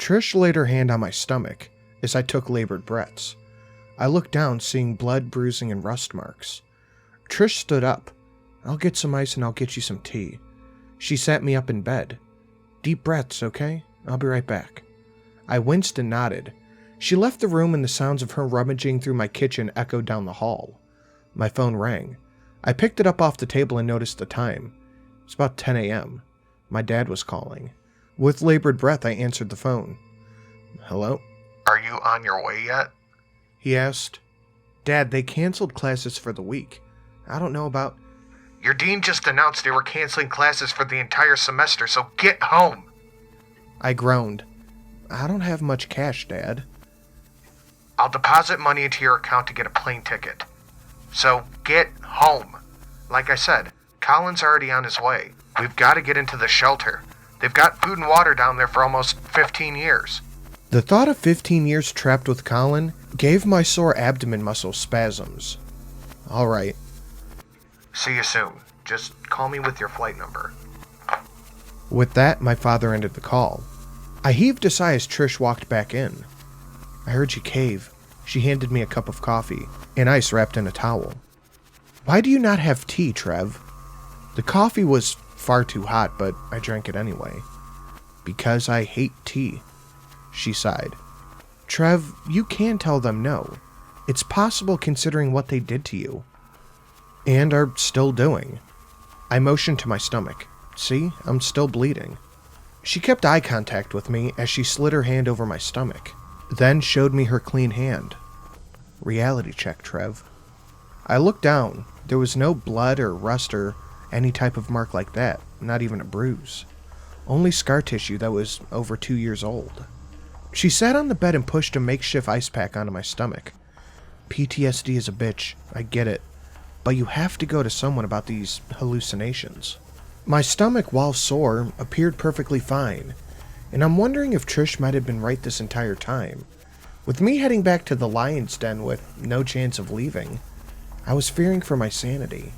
Trish laid her hand on my stomach as I took labored breaths. I looked down, seeing blood, bruising, and rust marks. Trish stood up. "I'll get some ice and I'll get you some tea." She sat me up in bed. "Deep breaths, okay? I'll be right back." I winced and nodded. She left the room and the sounds of her rummaging through my kitchen echoed down the hall. My phone rang. I picked it up off the table and noticed the time. It was about 10 a.m. My dad was calling. With labored breath, I answered the phone. "Hello?" "Are you on your way yet?" he asked. "Dad, they canceled classes for the week. I don't know about..." "Your dean just announced they were canceling classes for the entire semester, so get home." I groaned. "I don't have much cash, Dad." "I'll deposit money into your account to get a plane ticket. So get home. Like I said, Colin's already on his way. We've got to get into the shelter. They've got food and water down there for almost 15 years. The thought of 15 years trapped with Colin gave my sore abdomen muscles spasms. "All right." "See you soon. Just call me with your flight number." With that, my father ended the call. I heaved a sigh as Trish walked back in. "I heard you cave." She handed me a cup of coffee, and ice wrapped in a towel. "Why do you not have tea, Trev?" The coffee was far too hot, but I drank it anyway. "Because I hate tea," she sighed. "Trev, you can tell them no. It's possible considering what they did to you. And are still doing." I motioned to my stomach. "See, I'm still bleeding." She kept eye contact with me as she slid her hand over my stomach, then showed me her clean hand. "Reality check, Trev." I looked down. There was no blood or rust or any type of mark like that, not even a bruise. Only scar tissue that was over 2 years old. She sat on the bed and pushed a makeshift ice pack onto my stomach. "PTSD is a bitch, I get it. But you have to go to someone about these hallucinations." My stomach, while sore, appeared perfectly fine, and I'm wondering if Trish might have been right this entire time. With me heading back to the lion's den with no chance of leaving, I was fearing for my sanity.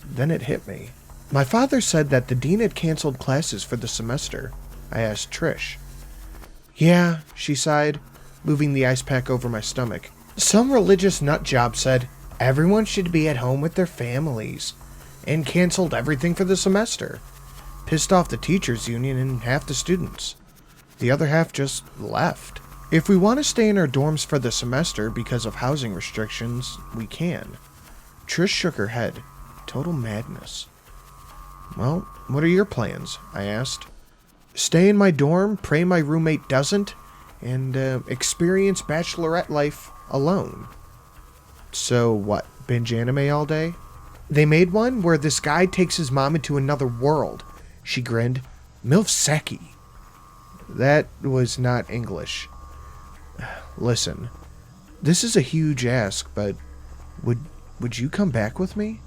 Then it hit me. My father said that the dean had canceled classes for the semester. I asked Trish. "Yeah," she sighed, moving the ice pack over my stomach. "Some religious nutjob said everyone should be at home with their families, and canceled everything for the semester. Pissed off the teachers' union and half the students. The other half just left. If we want to stay in our dorms for the semester because of housing restrictions, we can." Trish shook her head. Total madness. "Well, what are your plans?" I asked. "Stay in my dorm, pray my roommate doesn't, and experience bachelorette life alone." "So what, binge anime all day?" "They made one where this guy takes his mom into another world." She grinned. "Milfseki." That was not English. "Listen, this is a huge ask, but would you come back with me?"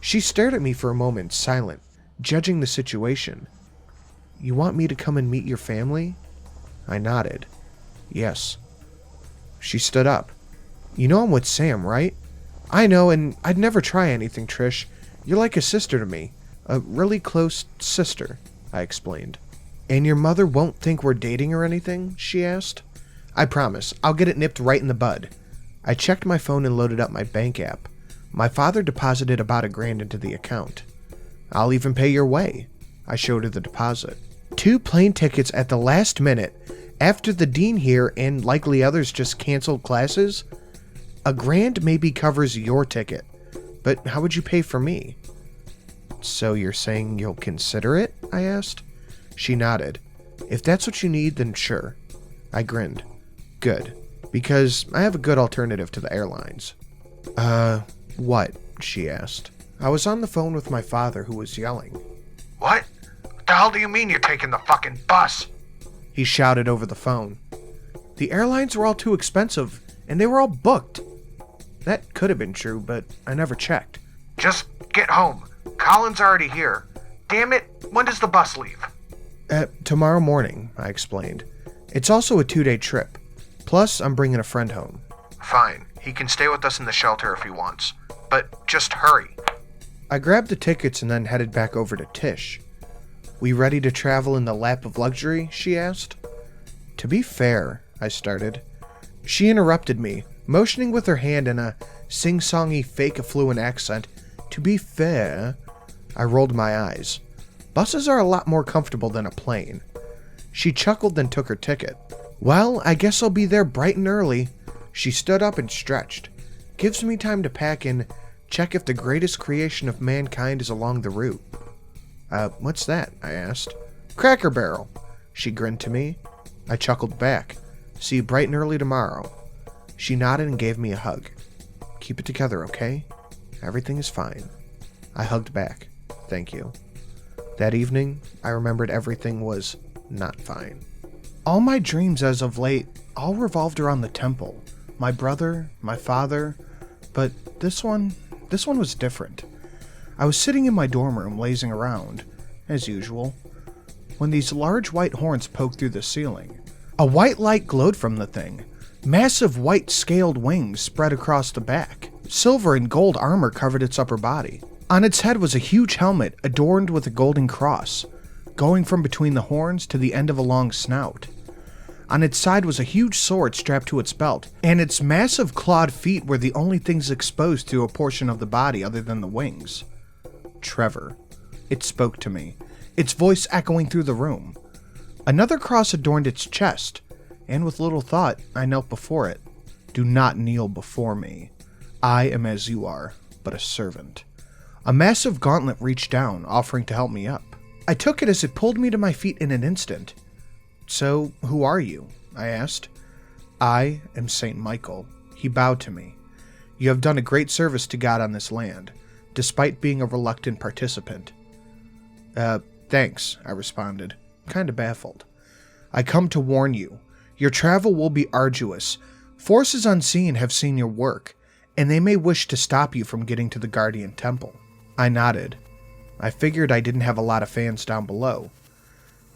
She stared at me for a moment, silent, judging the situation. "You want me to come and meet your family?" I nodded. "Yes." She stood up. "You know I'm with Sam, right?" "I know, and I'd never try anything, Trish. You're like a sister to me. A really close sister," I explained. "And your mother won't think we're dating or anything?" she asked. "I promise. I'll get it nipped right in the bud." I checked my phone and loaded up my bank app. My father deposited about $1,000 into the account. "I'll even pay your way." I showed her the deposit. 2 plane tickets at the last minute, after the dean here and likely others just canceled classes? $1,000 maybe covers your ticket, but how would you pay for me? "So you're saying you'll consider it?" I asked. She nodded. "If that's what you need, then sure." I grinned. "Good, because I have a good alternative to the airlines." What?" she asked. I was on the phone with my father, who was yelling. What the hell do you mean you're taking the fucking bus?" He shouted over the phone. "The airlines were all too expensive, and they were all booked." That could have been true, but I never checked. "Just get home. Colin's already here. Damn it, when does the bus leave?" Tomorrow morning," I explained. "It's also a 2-day trip. Plus, I'm bringing a friend home." "Fine. He can stay with us in the shelter if he wants. But just hurry." I grabbed the tickets and then headed back over to Tish. "We ready to travel in the lap of luxury?" she asked. To be fair, I started. She interrupted me, motioning with her hand in a sing-songy fake affluent accent. To be fair, I rolled my eyes. Buses are a lot more comfortable than a plane. She chuckled, then took her ticket. Well, I guess I'll be there bright and early. She stood up and stretched. Gives me time to pack and check if the greatest creation of mankind is along the route. What's that? I asked. Cracker Barrel. She grinned to me. I chuckled back. See you bright and early tomorrow. She nodded and gave me a hug. Keep it together, okay? Everything is fine. I hugged back. Thank you. That evening, I remembered everything was not fine. All my dreams as of late all revolved around the temple. My brother, my father, but this one was different. I was sitting in my dorm room lazing around, as usual, when these large white horns poked through the ceiling. A white light glowed from the thing. Massive white scaled wings spread across the back. Silver and gold armor covered its upper body. On its head was a huge helmet adorned with a golden cross, going from between the horns to the end of a long snout. On its side was a huge sword strapped to its belt, and its massive clawed feet were the only things exposed to a portion of the body other than the wings. Trevor. It spoke to me, its voice echoing through the room. Another cross adorned its chest, and with little thought, I knelt before it. Do not kneel before me. I am as you are, but a servant. A massive gauntlet reached down, offering to help me up. I took it as it pulled me to my feet in an instant. So, who are you? I asked. I am Saint Michael. He bowed to me. You have done a great service to God on this land, despite being a reluctant participant. Thanks, I responded, kind of baffled. I come to warn you. Your travel will be arduous. Forces unseen have seen your work, and they may wish to stop you from getting to the Guardian Temple. I nodded. I figured I didn't have a lot of fans down below.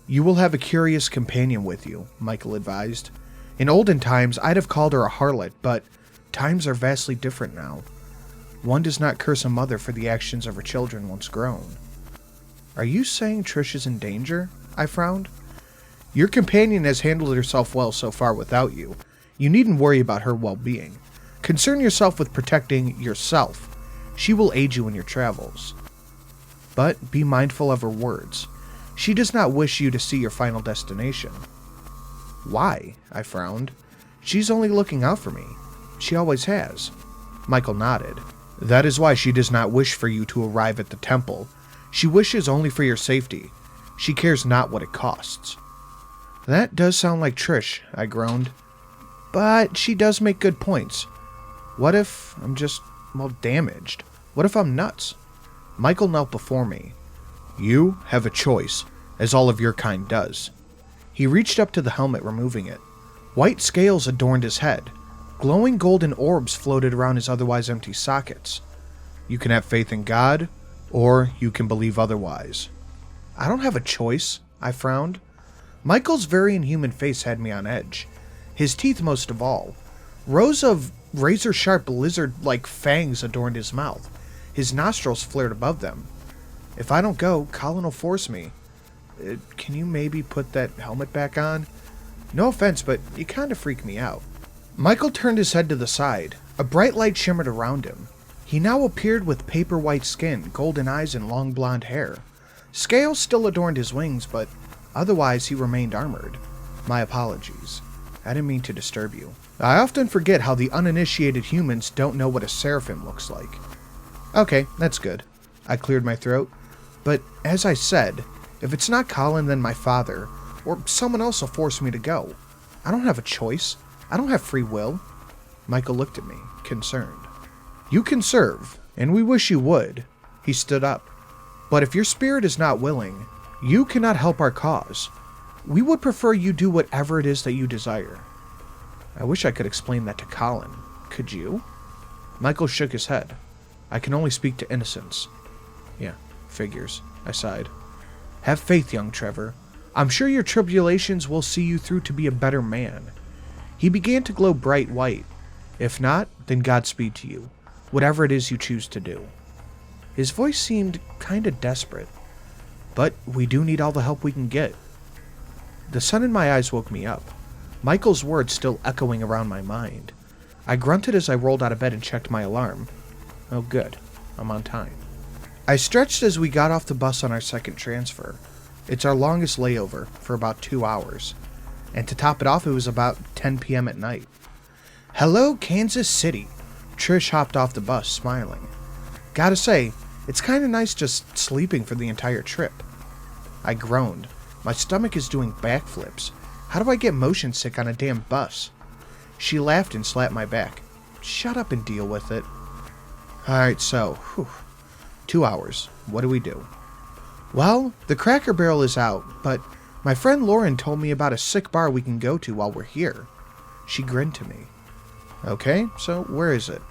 You will have a curious companion with you, Michael advised. In olden times, I'd have called her a harlot, but times are vastly different now. One does not curse a mother for the actions of her children once grown. Are you saying Trish is in danger? I frowned. Your companion has handled herself well so far without you. You needn't worry about her well-being. Concern yourself with protecting yourself. She will aid you in your travels. But be mindful of her words. She does not wish you to see your final destination. Why? I frowned. She's only looking out for me. She always has. Michael nodded. That is why she does not wish for you to arrive at the temple. She wishes only for your safety. She cares not what it costs. That does sound like Trish, I groaned. But she does make good points. What if I'm just, damaged? What if I'm nuts? Michael knelt before me. You have a choice, as all of your kind does. He reached up to the helmet, removing it. White scales adorned his head. Glowing golden orbs floated around his otherwise empty sockets. You can have faith in God, or you can believe otherwise. I don't have a choice, I frowned. Michael's very inhuman face had me on edge. His teeth most of all. Rows of razor-sharp lizard-like fangs adorned his mouth. His nostrils flared above them. If I don't go, Colin will force me. Can you maybe put that helmet back on? No offense, but you kind of freak me out. Michael turned his head to the side. A bright light shimmered around him. He now appeared with paper-white skin, golden eyes, and long blonde hair. Scales still adorned his wings, but otherwise he remained armored. My apologies. I didn't mean to disturb you. I often forget how the uninitiated humans don't know what a seraphim looks like. Okay, that's good. I cleared my throat. But as I said, if it's not Colin, then my father, or someone else will force me to go. I don't have a choice. I don't have free will. Michael looked at me, concerned. You can serve, and we wish you would. He stood up. But if your spirit is not willing, you cannot help our cause. We would prefer you do whatever it is that you desire. I wish I could explain that to Colin. Could you? Michael shook his head. I can only speak to innocence. Yeah, figures. I sighed. Have faith, young Trevor. I'm sure your tribulations will see you through to be a better man. He began to glow bright white. If not, then Godspeed to you. Whatever it is you choose to do. His voice seemed kinda desperate. But we do need all the help we can get. The sun in my eyes woke me up. Michael's words still echoing around my mind. I grunted as I rolled out of bed and checked my alarm. Oh good, I'm on time. I stretched as we got off the bus on our second transfer. It's our longest layover, for about 2 hours. And to top it off, it was about 10 p.m. at night. Hello, Kansas City. Trish hopped off the bus, smiling. Gotta say, it's kinda nice just sleeping for the entire trip. I groaned. My stomach is doing backflips. How do I get motion sick on a damn bus? She laughed and slapped my back. Shut up and deal with it. Alright, so, 2 hours. What do we do? Well, the Cracker Barrel is out, but my friend Lauren told me about a sick bar we can go to while we're here. She grinned to me. Okay, so where is it?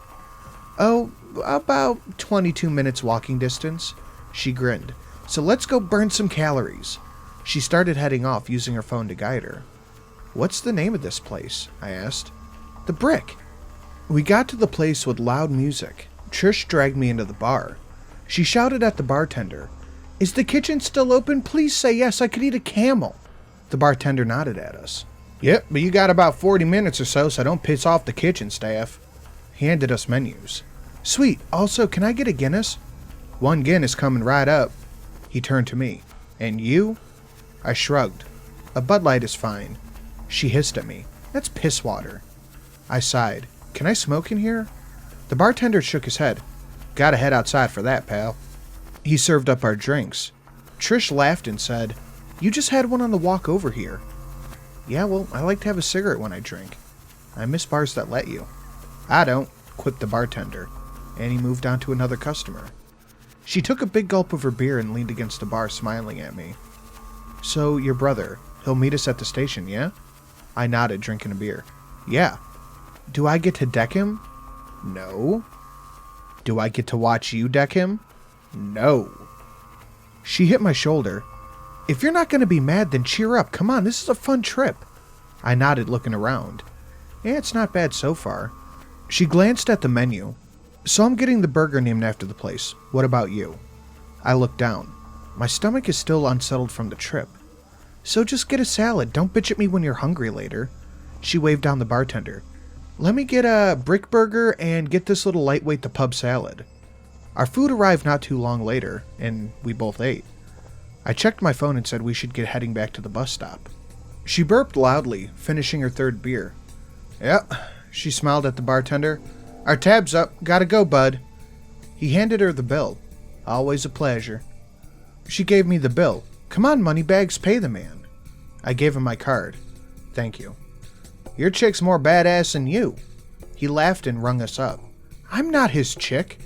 Oh, about 22 minutes walking distance. She grinned. So let's go burn some calories. She started heading off, using her phone to guide her. What's the name of this place? I asked. The Brick. We got to the place with loud music. Trish dragged me into the bar. She shouted at the bartender. Is the kitchen still open? Please say yes, I could eat a camel. The bartender nodded at us. Yep, but you got about 40 minutes or so don't piss off the kitchen staff. He handed us menus. Sweet, also, can I get a Guinness? 1 Guinness coming right up. He turned to me. And you? I shrugged. A Bud Light is fine. She hissed at me. That's piss water. I sighed. Can I smoke in here? The bartender shook his head. Gotta head outside for that, pal. He served up our drinks. Trish laughed and said, You just had one on the walk over here. Yeah, well, I like to have a cigarette when I drink. I miss bars that let you. I don't, quipped the bartender, and he moved on to another customer. She took a big gulp of her beer and leaned against the bar, smiling at me. So, your brother, he'll meet us at the station, yeah? I nodded, drinking a beer. Yeah. Do I get to deck him? No. Do I get to watch you deck him? No. She hit my shoulder. If you're not going to be mad, then cheer up. Come on, this is a fun trip. I nodded, looking around. Yeah, it's not bad so far. She glanced at the menu. So I'm getting the burger named after the place. What about you? I looked down. My stomach is still unsettled from the trip. So just get a salad. Don't bitch at me when you're hungry later. She waved down the bartender. Let me get a brick burger and get this little lightweight the pub salad. Our food arrived not too long later, and we both ate. I checked my phone and said we should get heading back to the bus stop. She burped loudly, finishing her third beer. Yep, she smiled at the bartender. Our tab's up. Gotta go, bud. He handed her the bill. Always a pleasure. She gave me the bill. Come on, moneybags, pay the man. I gave him my card. Thank you. Your chick's more badass than you. He laughed and rung us up. I'm not his chick.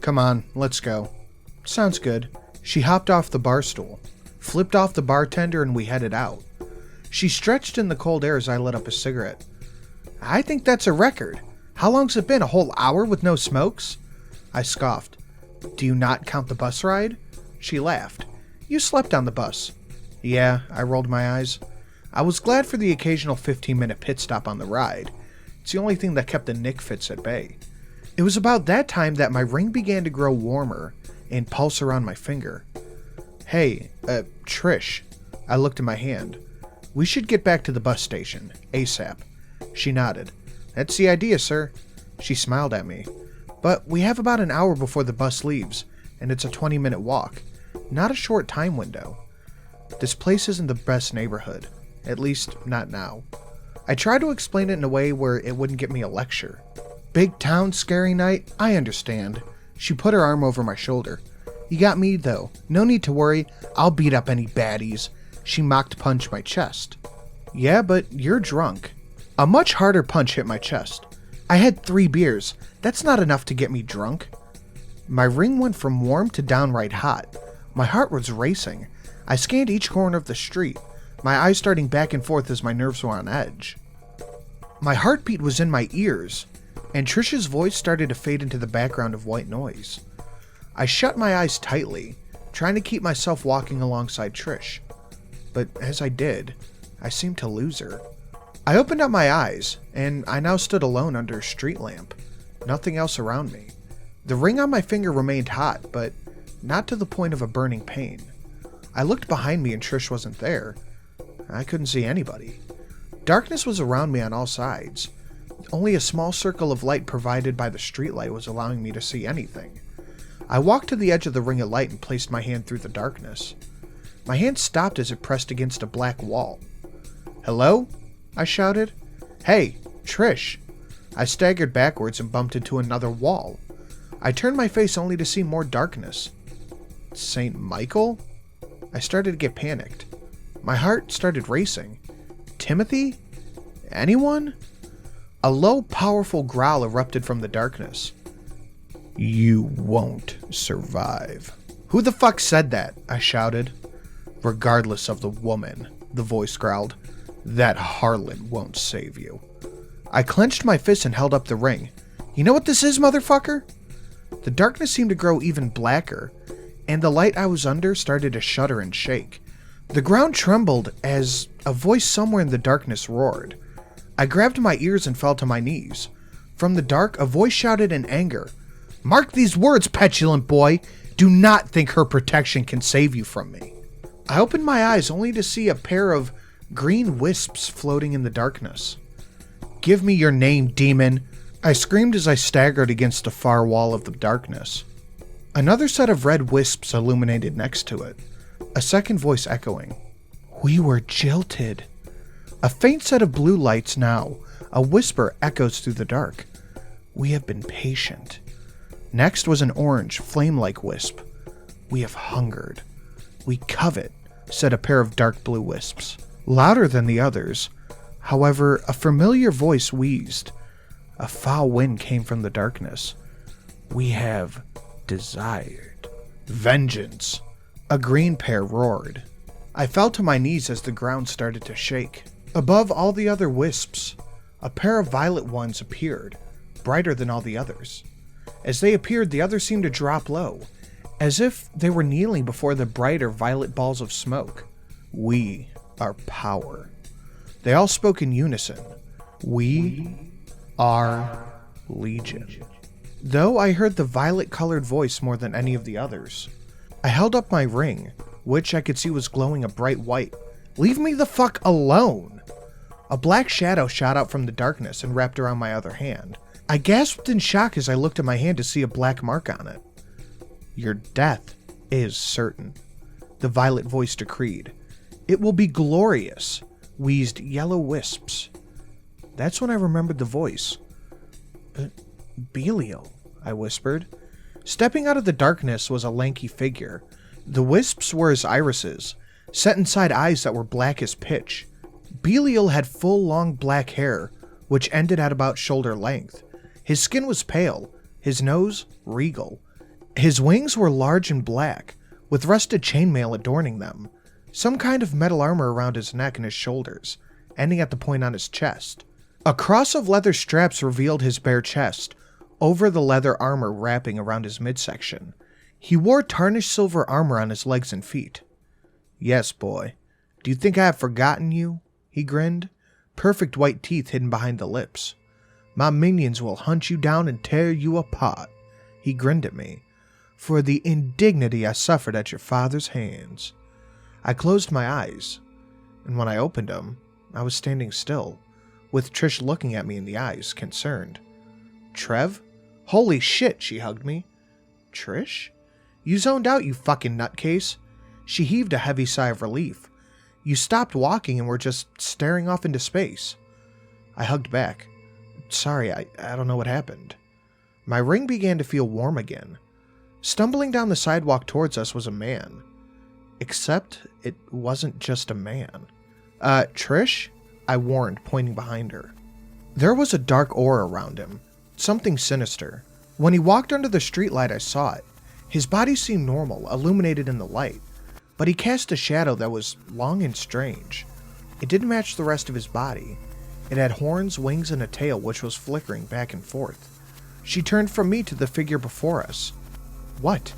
Come on, let's go. Sounds good. She hopped off the bar stool, flipped off the bartender, and we headed out. She stretched in the cold air as I lit up a cigarette. I think that's a record. How long's it been? A whole hour with no smokes? I scoffed. Do you not count the bus ride? She laughed. You slept on the bus. Yeah, I rolled my eyes. I was glad for the occasional 15-minute pit stop on the ride. It's the only thing that kept the Nick fits at bay. It was about that time that my ring began to grow warmer and pulse around my finger. Hey, Trish. I looked at my hand. We should get back to the bus station, ASAP. She nodded. That's the idea, sir. She smiled at me. But we have about an hour before the bus leaves, and it's a 20-minute walk. Not a short time window. This place isn't the best neighborhood. At least, not now. I tried to explain it in a way where it wouldn't get me a lecture. Big town, scary night? I understand. She put her arm over my shoulder. You got me, though. No need to worry. I'll beat up any baddies. She mocked punched my chest. Yeah, but you're drunk. A much harder punch hit my chest. I had 3 beers. That's not enough to get me drunk. My ring went from warm to downright hot. My heart was racing. I scanned each corner of the street, my eyes starting back and forth as my nerves were on edge. My heartbeat was in my ears, and Trish's voice started to fade into the background of white noise. I shut my eyes tightly, trying to keep myself walking alongside Trish. But as I did, I seemed to lose her. I opened up my eyes, and I now stood alone under a street lamp. Nothing else around me. The ring on my finger remained hot, but not to the point of a burning pain. I looked behind me and Trish wasn't there. I couldn't see anybody. Darkness was around me on all sides. Only a small circle of light provided by the streetlight was allowing me to see anything. I walked to the edge of the ring of light and placed my hand through the darkness. My hand stopped as it pressed against a black wall. "Hello?" I shouted. "Hey, Trish." I staggered backwards and bumped into another wall. I turned my face only to see more darkness. St. Michael? I started to get panicked. My heart started racing. Timothy? Anyone? A low, powerful growl erupted from the darkness. "You won't survive." "Who the fuck said that?" I shouted. "Regardless of the woman," the voice growled, "that harlot won't save you." I clenched my fist and held up the ring. "You know what this is, motherfucker?" The darkness seemed to grow even blacker, and the light I was under started to shudder and shake. The ground trembled as a voice somewhere in the darkness roared. I grabbed my ears and fell to my knees. From the dark, a voice shouted in anger, "Mark these words, petulant boy! Do not think her protection can save you from me." I opened my eyes only to see a pair of green wisps floating in the darkness. "Give me your name, demon!" I screamed as I staggered against the far wall of the darkness. Another set of red wisps illuminated next to it, a second voice echoing, "We were jilted." A faint set of blue lights now, a whisper echoes through the dark, "We have been patient." Next was an orange, flame-like wisp, "We have hungered." "We covet," said a pair of dark blue wisps. Louder than the others, however, a familiar voice wheezed. A foul wind came from the darkness. "We have desired vengeance." A green pair roared. I fell to my knees as the ground started to shake. Above all the other wisps, a pair of violet ones appeared, brighter than all the others. As they appeared, the others seemed to drop low, as if they were kneeling before the brighter violet balls of smoke. "We are power." They all spoke in unison. "We are Legion." Though I heard the violet-colored voice more than any of the others. I held up my ring, which I could see was glowing a bright white. "Leave me the fuck alone!" A black shadow shot out from the darkness and wrapped around my other hand. I gasped in shock as I looked at my hand to see a black mark on it. "Your death is certain," the violet voice decreed. "It will be glorious," wheezed yellow wisps. That's when I remembered the voice. "But Belial," I whispered. Stepping out of the darkness was a lanky figure. The wisps were his irises, set inside eyes that were black as pitch. Belial had full long black hair, which ended at about shoulder length. His skin was pale, his nose regal. His wings were large and black, with rusted chainmail adorning them. Some kind of metal armor around his neck and his shoulders, ending at the point on his chest. A cross of leather straps revealed his bare chest, over the leather armor wrapping around his midsection. He wore tarnished silver armor on his legs and feet. "Yes, boy. Do you think I have forgotten you?" he grinned, perfect white teeth hidden behind the lips. "My minions will hunt you down and tear you apart," he grinned at me, "for the indignity I suffered at your father's hands." I closed my eyes, and when I opened them, I was standing still, with Trish looking at me in the eyes, concerned. "Trev? Holy shit," she hugged me. "Trish? You zoned out, you fucking nutcase." She heaved a heavy sigh of relief. "You stopped walking and were just staring off into space." I hugged back. "Sorry, I don't know what happened." My ring began to feel warm again. Stumbling down the sidewalk towards us was a man. Except it wasn't just a man. Trish?" I warned, pointing behind her. There was a dark aura around him, something sinister. When he walked under the streetlight, I saw it. His body seemed normal, illuminated in the light, but he cast a shadow that was long and strange. It didn't match the rest of his body. It had horns, wings, and a tail which was flickering back and forth. She turned from me to the figure before us. "What?"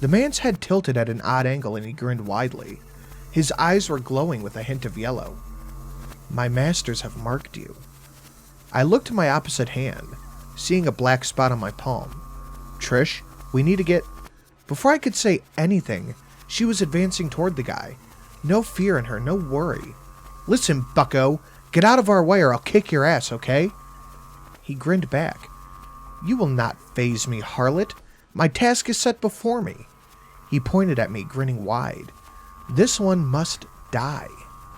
The man's head tilted at an odd angle and he grinned widely. His eyes were glowing with a hint of yellow. "My masters have marked you." I looked to my opposite hand, seeing a black spot on my palm. "Trish, we need to get..." Before I could say anything, she was advancing toward the guy. No fear in her, no worry. "Listen, bucko, Get out of our way or I'll kick your ass, okay? He grinned back. You will not faze me, harlot. My task is set before me. He pointed at me, grinning wide. This one must die.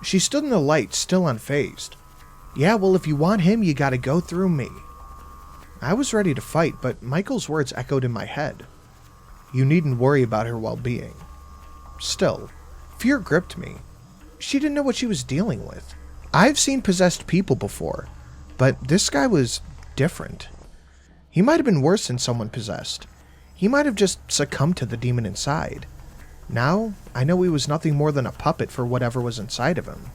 She stood in the light, still unfazed. Yeah, well, if you want him, you gotta go through me. I was ready to fight, but Michael's words echoed in my head. You needn't worry about her well-being. Still, fear gripped me. She didn't know what she was dealing with. I've seen possessed people before, but this guy was different. He might have been worse than someone possessed. He might have just succumbed to the demon inside. Now, I know he was nothing more than a puppet for whatever was inside of him.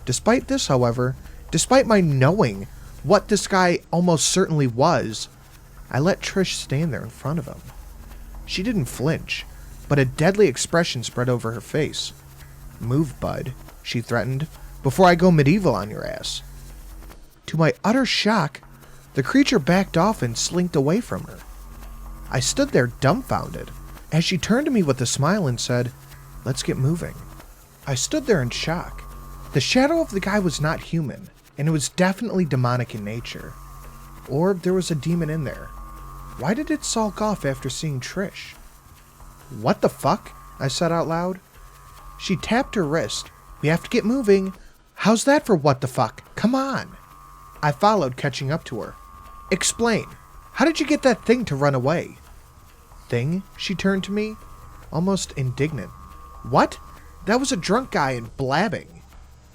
Despite this, however, despite my knowing what this guy almost certainly was, I let Trish stand there in front of him. She didn't flinch, but a deadly expression spread over her face. Move, bud, she threatened, before I go medieval on your ass. To my utter shock, the creature backed off and slinked away from her. I stood there dumbfounded, as she turned to me with a smile and said, "Let's get moving." I stood there in shock. The shadow of the guy was not human, and it was definitely demonic in nature. Or there was a demon in there. Why did it sulk off after seeing Trish? What the fuck? I said out loud. She tapped her wrist. We have to get moving. How's that for what the fuck? Come on. I followed, catching up to her. Explain. How did you get that thing to run away? Thing? She turned to me, almost indignant. What? That was a drunk guy and blabbing.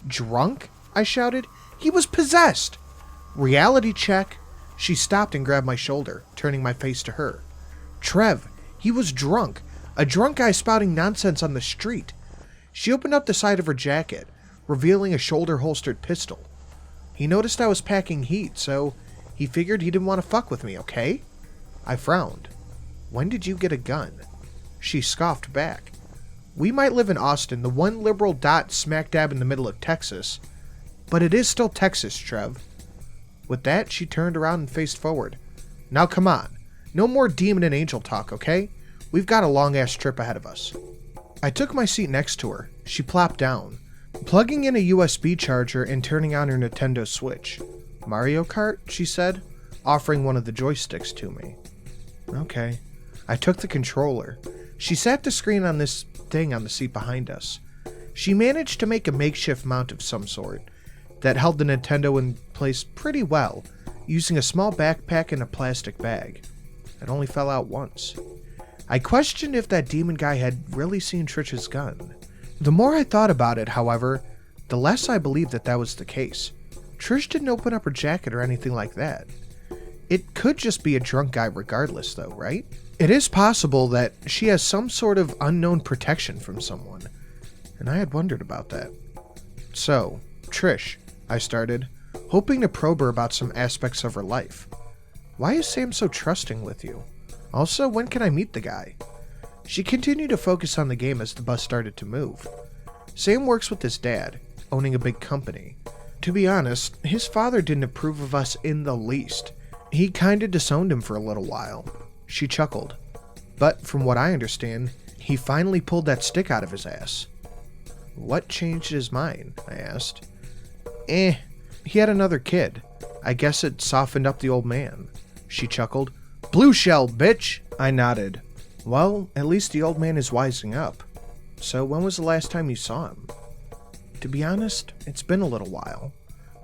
Drunk? I shouted. He was possessed. Reality check. She stopped and grabbed my shoulder, turning my face to her. Trev, he was drunk. A drunk guy spouting nonsense on the street. She opened up the side of her jacket, revealing a shoulder-holstered pistol. He noticed I was packing heat, so he figured he didn't want to fuck with me, okay? I frowned. When did you get a gun? She scoffed back. We might live in Austin, the one liberal dot smack dab in the middle of Texas, but it is still Texas, Trev. With that, she turned around and faced forward. Now come on. No more demon and angel talk, okay? We've got a long-ass trip ahead of us. I took my seat next to her. She plopped down, plugging in a USB charger and turning on her Nintendo Switch. Mario Kart, she said, offering one of the joysticks to me. Okay. I took the controller. She sat the screen on this thing on the seat behind us. She managed to make a makeshift mount of some sort that held the Nintendo in place pretty well, using a small backpack and a plastic bag. It only fell out once. I questioned if that demon guy had really seen Trish's gun. The more I thought about it, however, the less I believed that was the case. Trish didn't open up her jacket or anything like that. It could just be a drunk guy regardless, though, right? It is possible that she has some sort of unknown protection from someone, and I had wondered about that. So, Trish, I started, hoping to probe her about some aspects of her life. Why is Sam so trusting with you? Also, when can I meet the guy? She continued to focus on the game as the bus started to move. Sam works with his dad, owning a big company. To be honest, his father didn't approve of us in the least. He kinda disowned him for a little while. She chuckled. But from what I understand, he finally pulled that stick out of his ass. What changed his mind? I asked. He had another kid. I guess it softened up the old man. She chuckled. Blue shell, bitch! I nodded. Well, at least the old man is wising up. So when was the last time you saw him? To be honest, it's been a little while.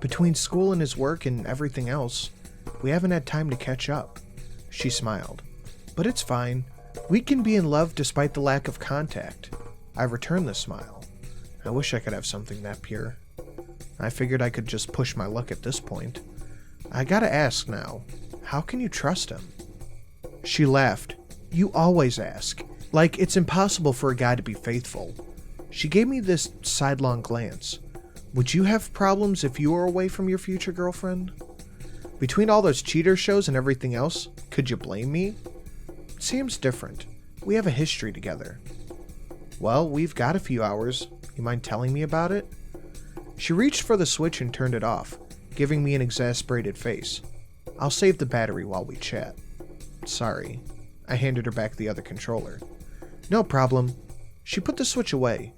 Between school and his work and everything else, we haven't had time to catch up. She smiled. But it's fine. We can be in love despite the lack of contact. I returned the smile. I wish I could have something that pure. I figured I could just push my luck at this point. I gotta ask now, how can you trust him? She laughed. You always ask. Like it's impossible for a guy to be faithful. She gave me this sidelong glance. Would you have problems if you were away from your future girlfriend? Between all those cheater shows and everything else, could you blame me? Seems different. We have a history together. Well, we've got a few hours. You mind telling me about it? She reached for the switch and turned it off, giving me an exasperated face. I'll save the battery while we chat. Sorry. I handed her back the other controller. No problem. She put the switch away.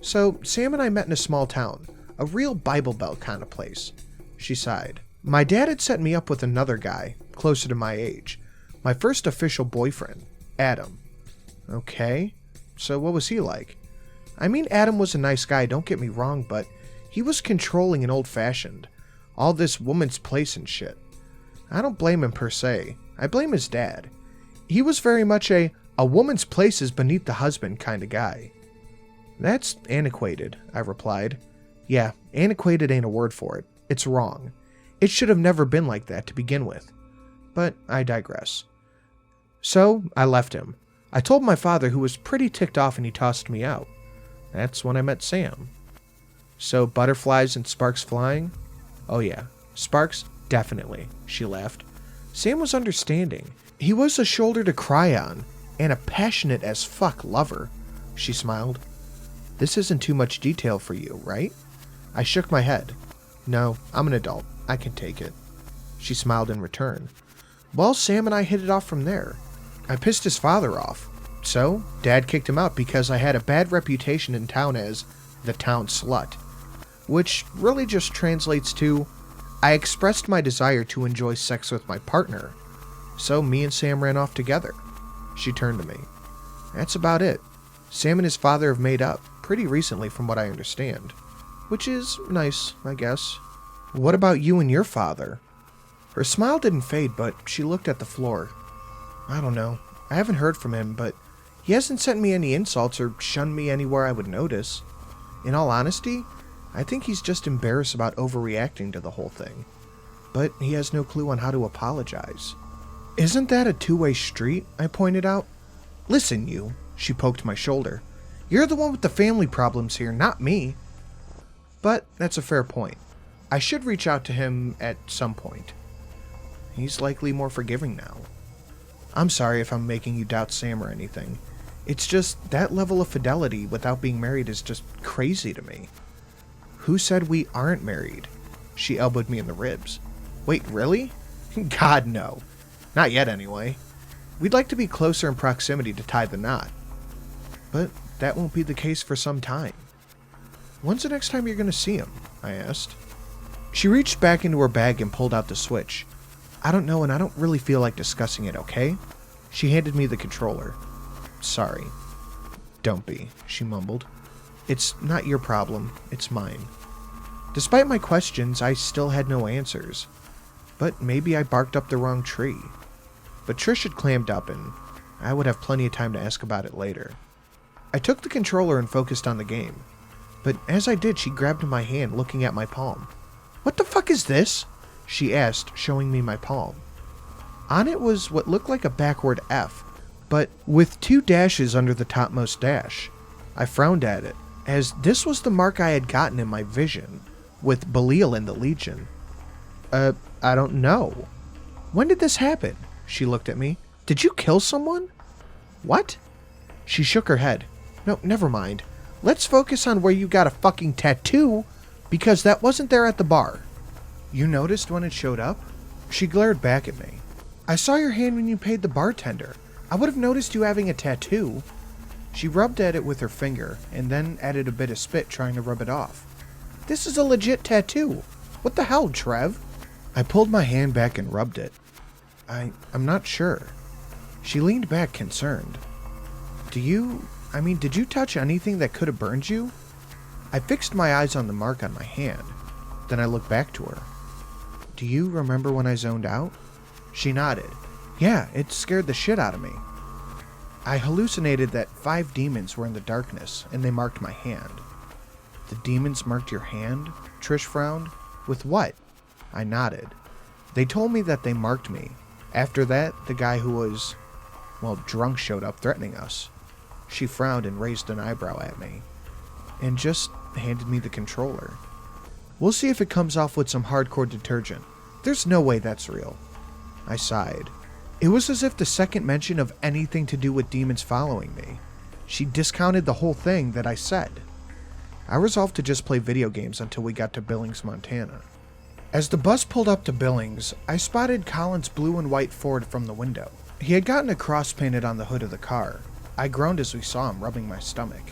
So, Sam and I met in a small town, A real Bible Belt kind of place. She sighed. My dad had set me up with another guy, closer to my age. My first official boyfriend, Adam. Okay, so what was he like? I mean, Adam was a nice guy, don't get me wrong, but he was controlling and old-fashioned. All this woman's place and shit. I don't blame him per se. I blame his dad. He was very much a woman's place is beneath the husband kind of guy. That's antiquated, I replied. Yeah, antiquated ain't a word for it. It's wrong. It should have never been like that to begin with. But I digress. So, I left him. I told my father, who was pretty ticked off, and he tossed me out. That's when I met Sam. So, butterflies and sparks flying? Oh yeah, sparks? Definitely, she laughed. Sam was understanding. He was a shoulder to cry on, and a passionate as fuck lover. She smiled. This isn't too much detail for you, right? I shook my head. No, I'm an adult. I can take it. She smiled in return. Well, Sam and I hit it off from there. I pissed his father off. So, Dad kicked him out because I had a bad reputation in town as the town slut. Which really just translates to, I expressed my desire to enjoy sex with my partner. So me and Sam ran off together. She turned to me. That's about it. Sam and his father have made up, pretty recently from what I understand. Which is nice, I guess. What about you and your father? Her smile didn't fade, but she looked at the floor. I don't know. I haven't heard from him, but he hasn't sent me any insults or shunned me anywhere I would notice. In all honesty, I think he's just embarrassed about overreacting to the whole thing. But he has no clue on how to apologize. Isn't that a two-way street? I pointed out. Listen, you, she poked my shoulder. You're the one with the family problems here, not me. But that's a fair point. I should reach out to him at some point. He's likely more forgiving now. I'm sorry if I'm making you doubt Sam or anything. It's just that level of fidelity without being married is just crazy to me. Who said we aren't married? She elbowed me in the ribs. Wait, really? God, no. Not yet, anyway. We'd like to be closer in proximity to tie the knot. But that won't be the case for some time. When's the next time you're going to see him? I asked. She reached back into her bag and pulled out the switch. I don't know, and I don't really feel like discussing it, okay? She handed me the controller. Sorry. Don't be, she mumbled. It's not your problem, it's mine. Despite my questions, I still had no answers. But maybe I barked up the wrong tree. But Trish had clammed up, and I would have plenty of time to ask about it later. I took the controller and focused on the game. But as I did, she grabbed my hand, looking at my palm. What the fuck is this? She asked, showing me my palm. On it was what looked like a backward F, but with 2 dashes under the topmost dash. I frowned at it, as this was the mark I had gotten in my vision, with Belial in the Legion. I don't know. When did this happen? She looked at me. Did you kill someone? What? She shook her head. No, never mind. Let's focus on where you got a fucking tattoo, because that wasn't there at the bar. You noticed when it showed up? She glared back at me. I saw your hand when you paid the bartender. I would have noticed you having a tattoo. She rubbed at it with her finger, and then added a bit of spit, trying to rub it off. This is a legit tattoo. What the hell, Trev? I pulled my hand back and rubbed it. I'm not sure. She leaned back, concerned. Did you touch anything that could have burned you? I fixed my eyes on the mark on my hand. Then I looked back to her. Do you remember when I zoned out? She nodded. Yeah, it scared the shit out of me. I hallucinated that 5 demons were in the darkness, and they marked my hand. The demons marked your hand? Trish frowned. With what? I nodded. They told me that they marked me. After that, the guy who was, drunk showed up threatening us. She frowned and raised an eyebrow at me, and just handed me the controller. We'll see if it comes off with some hardcore detergent. There's no way that's real. I sighed. It was as if the second mention of anything to do with demons following me, she discounted the whole thing that I said. I resolved to just play video games until we got to Billings, Montana. As the bus pulled up to Billings, I spotted Colin's blue and white Ford from the window. He had gotten a cross painted on the hood of the car. I groaned as we saw him, rubbing my stomach.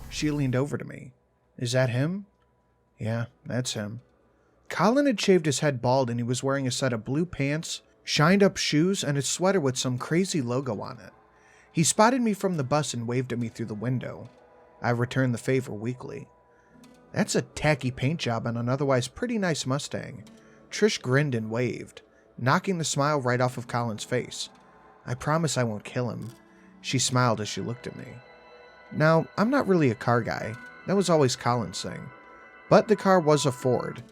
She leaned over to me. Is that him? Yeah, that's him. Colin had shaved his head bald and he was wearing a set of blue pants, shined up shoes, and a sweater with some crazy logo on it. He spotted me from the bus and waved at me through the window. I returned the favor weakly. That's a tacky paint job on an otherwise pretty nice Mustang. Trish grinned and waved, knocking the smile right off of Colin's face. I promise I won't kill him. She smiled as she looked at me. Now, I'm not really a car guy. That was always Colin's thing. But the car was a Ford.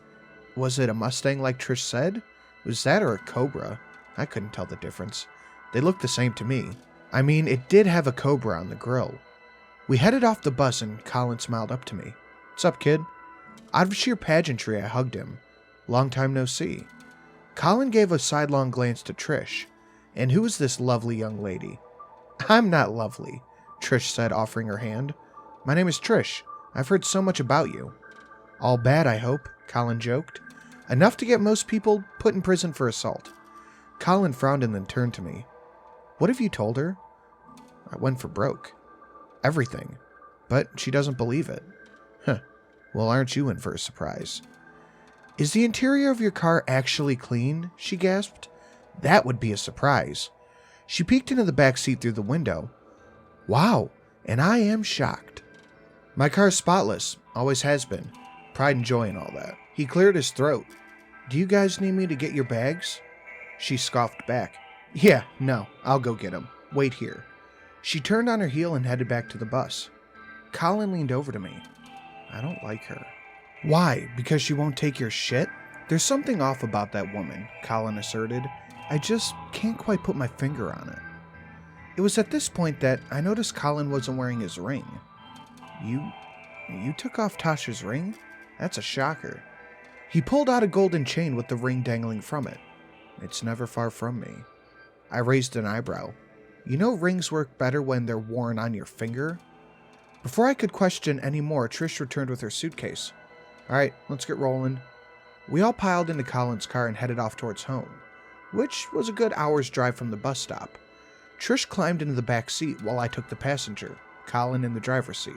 Was it a Mustang like Trish said? Was that or a Cobra? I couldn't tell the difference. They looked the same to me. I mean, it did have a Cobra on the grill. We headed off the bus and Colin smiled up to me. "What's up, kid?" Out of sheer pageantry, I hugged him. "Long time no see." Colin gave a sidelong glance to Trish. "And who is this lovely young lady?" "I'm not lovely," Trish said, offering her hand. "My name is Trish. I've heard so much about you." "All bad, I hope," Colin joked. "Enough to get most people put in prison for assault." Colin frowned and then turned to me. "What have you told her?" "I went for broke." "Everything. But she doesn't believe it." "Huh. Well, aren't you in for a surprise?" "Is the interior of your car actually clean?" she gasped. "That would be a surprise." She peeked into the back seat through the window. "Wow, and I am shocked." "My car's spotless. Always has been. Pride and joy and all that." He cleared his throat. "Do you guys need me to get your bags?" She scoffed back. "Yeah, no, I'll go get them. Wait here." She turned on her heel and headed back to the bus. Colin leaned over to me. "I don't like her." "Why? Because she won't take your shit?" "There's something off about that woman," Colin asserted. "I just can't quite put my finger on it." It was at this point that I noticed Colin wasn't wearing his ring. You took off Tasha's ring? That's a shocker." He pulled out a golden chain with the ring dangling from it. "It's never far from me." I raised an eyebrow. "You know rings work better when they're worn on your finger?" Before I could question any more, Trish returned with her suitcase. "All right, let's get rolling." We all piled into Colin's car and headed off towards home, which was a good hour's drive from the bus stop. Trish climbed into the back seat while I took the passenger, Colin in the driver's seat.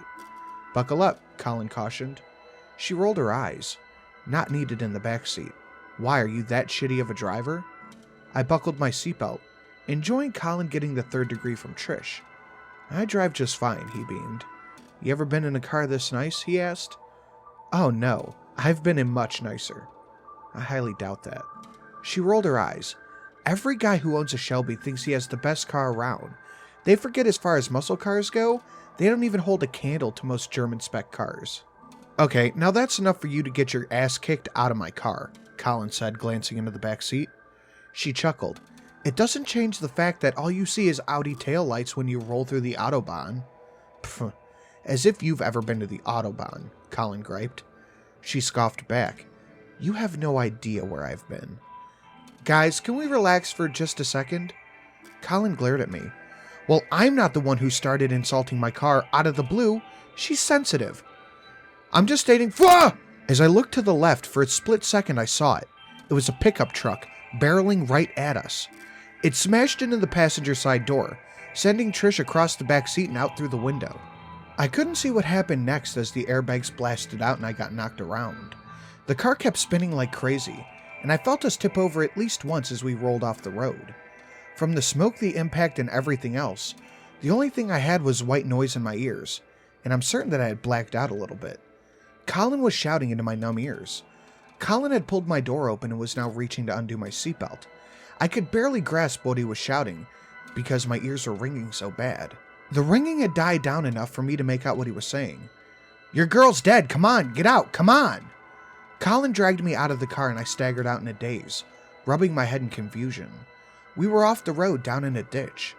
"Buckle up," Colin cautioned. She rolled her eyes. "Not needed in the back seat." "Why, are you that shitty of a driver?" I buckled my seatbelt, enjoying Colin getting the third degree from Trish. "I drive just fine," he beamed. "You ever been in a car this nice?" he asked. "Oh no, I've been in much nicer." "I highly doubt that." She rolled her eyes. "Every guy who owns a Shelby thinks he has the best car around. They forget as far as muscle cars go, they don't even hold a candle to most German spec cars." "Okay, now that's enough for you to get your ass kicked out of my car," Colin said, glancing into the back seat. She chuckled. "It doesn't change the fact that all you see is Audi taillights when you roll through the Autobahn." "Pfft, as if you've ever been to the Autobahn," Colin griped. She scoffed back. "You have no idea where I've been." "Guys, can we relax for just a second?" Colin glared at me. "Well, I'm not the one who started insulting my car out of the blue. She's sensitive." "I'm just stating, Fwah!" As I looked to the left, for a split second I saw it. It was a pickup truck, barreling right at us. It smashed into the passenger side door, sending Trish across the back seat and out through the window. I couldn't see what happened next as the airbags blasted out and I got knocked around. The car kept spinning like crazy, and I felt us tip over at least once as we rolled off the road. From the smoke, the impact, and everything else, the only thing I had was white noise in my ears, and I'm certain that I had blacked out a little bit. Colin was shouting into my numb ears. Colin had pulled my door open and was now reaching to undo my seatbelt. I could barely grasp what he was shouting because my ears were ringing so bad. The ringing had died down enough for me to make out what he was saying. "Your girl's dead. Come on, get out. Come on." Colin dragged me out of the car and I staggered out in a daze, rubbing my head in confusion. We were off the road down in a ditch.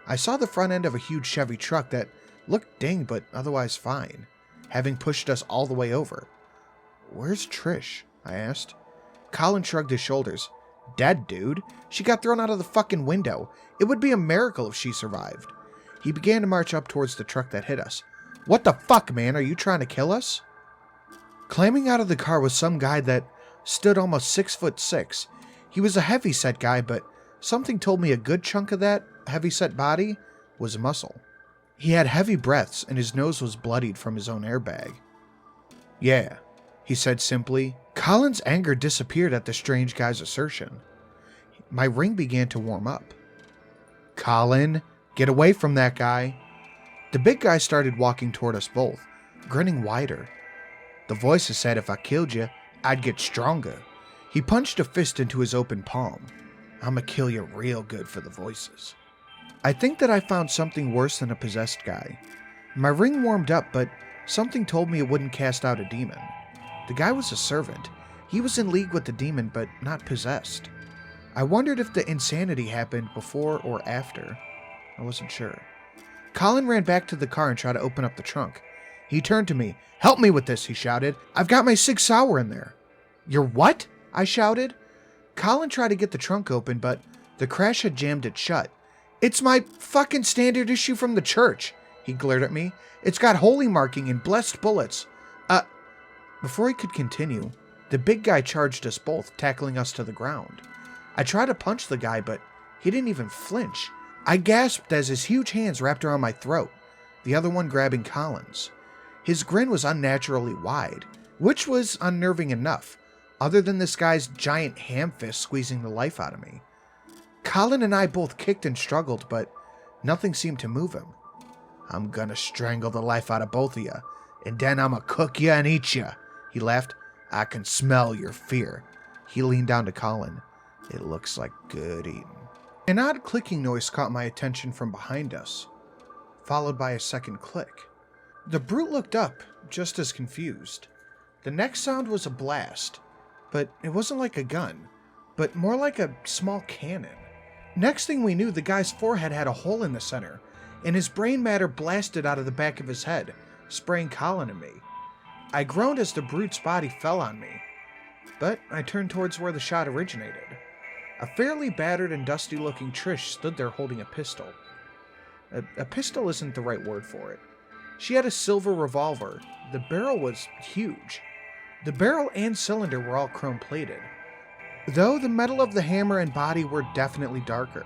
I saw the front end of a huge Chevy truck that looked dinged but otherwise fine, having pushed us all the way over. "Where's Trish?" I asked. Colin shrugged his shoulders. "Dead, dude. She got thrown out of the fucking window. It would be a miracle if she survived." He began to march up towards the truck that hit us. "What the fuck, man? Are you trying to kill us?" Climbing out of the car was some guy that stood almost 6'6". He was a heavy-set guy, but something told me a good chunk of that heavy-set body was muscle. He had heavy breaths, and his nose was bloodied from his own airbag. "Yeah." he said simply. Colin's anger disappeared at the strange guy's assertion. My ring began to warm up. Colin, get away from that guy. The big guy started walking toward us both, grinning wider. The voices said if I killed you, I'd get stronger. He punched a fist into his open palm. I'ma kill you real good for the voices. I think that I found something worse than a possessed guy. My ring warmed up, but something told me it wouldn't cast out a demon. The guy was a servant. He was in league with the demon, but not possessed. I wondered if the insanity happened before or after. I wasn't sure. Colin ran back to the car and tried to open up the trunk. He turned to me. "Help me with this," he shouted. "I've got my Sig Sauer in there." "Your what?" I shouted. Colin tried to get the trunk open, but the crash had jammed it shut. "It's my fucking standard issue from the church," he glared at me. "It's got holy marking and blessed bullets." Before he could continue, the big guy charged us both, tackling us to the ground. I tried to punch the guy, but he didn't even flinch. I gasped as his huge hands wrapped around my throat, the other one grabbing Colin's. His grin was unnaturally wide, which was unnerving enough, other than this guy's giant ham fist squeezing the life out of me. Colin and I both kicked and struggled, but nothing seemed to move him. "I'm gonna strangle the life out of both of you, and then I'ma cook you and eat you," he laughed. "I can smell your fear." He leaned down to Colin. "It looks like good eating." An odd clicking noise caught my attention from behind us, followed by a second click. The brute looked up, just as confused. The next sound was a blast, but it wasn't like a gun, but more like a small cannon. Next thing we knew, the guy's forehead had a hole in the center, and his brain matter blasted out of the back of his head, spraying Colin and me. I groaned as the brute's body fell on me, but I turned towards where the shot originated. A fairly battered and dusty-looking Trish stood there holding a pistol. A pistol isn't the right word for it. She had a silver revolver. The barrel was huge. The barrel and cylinder were all chrome-plated, though the metal of the hammer and body were definitely darker.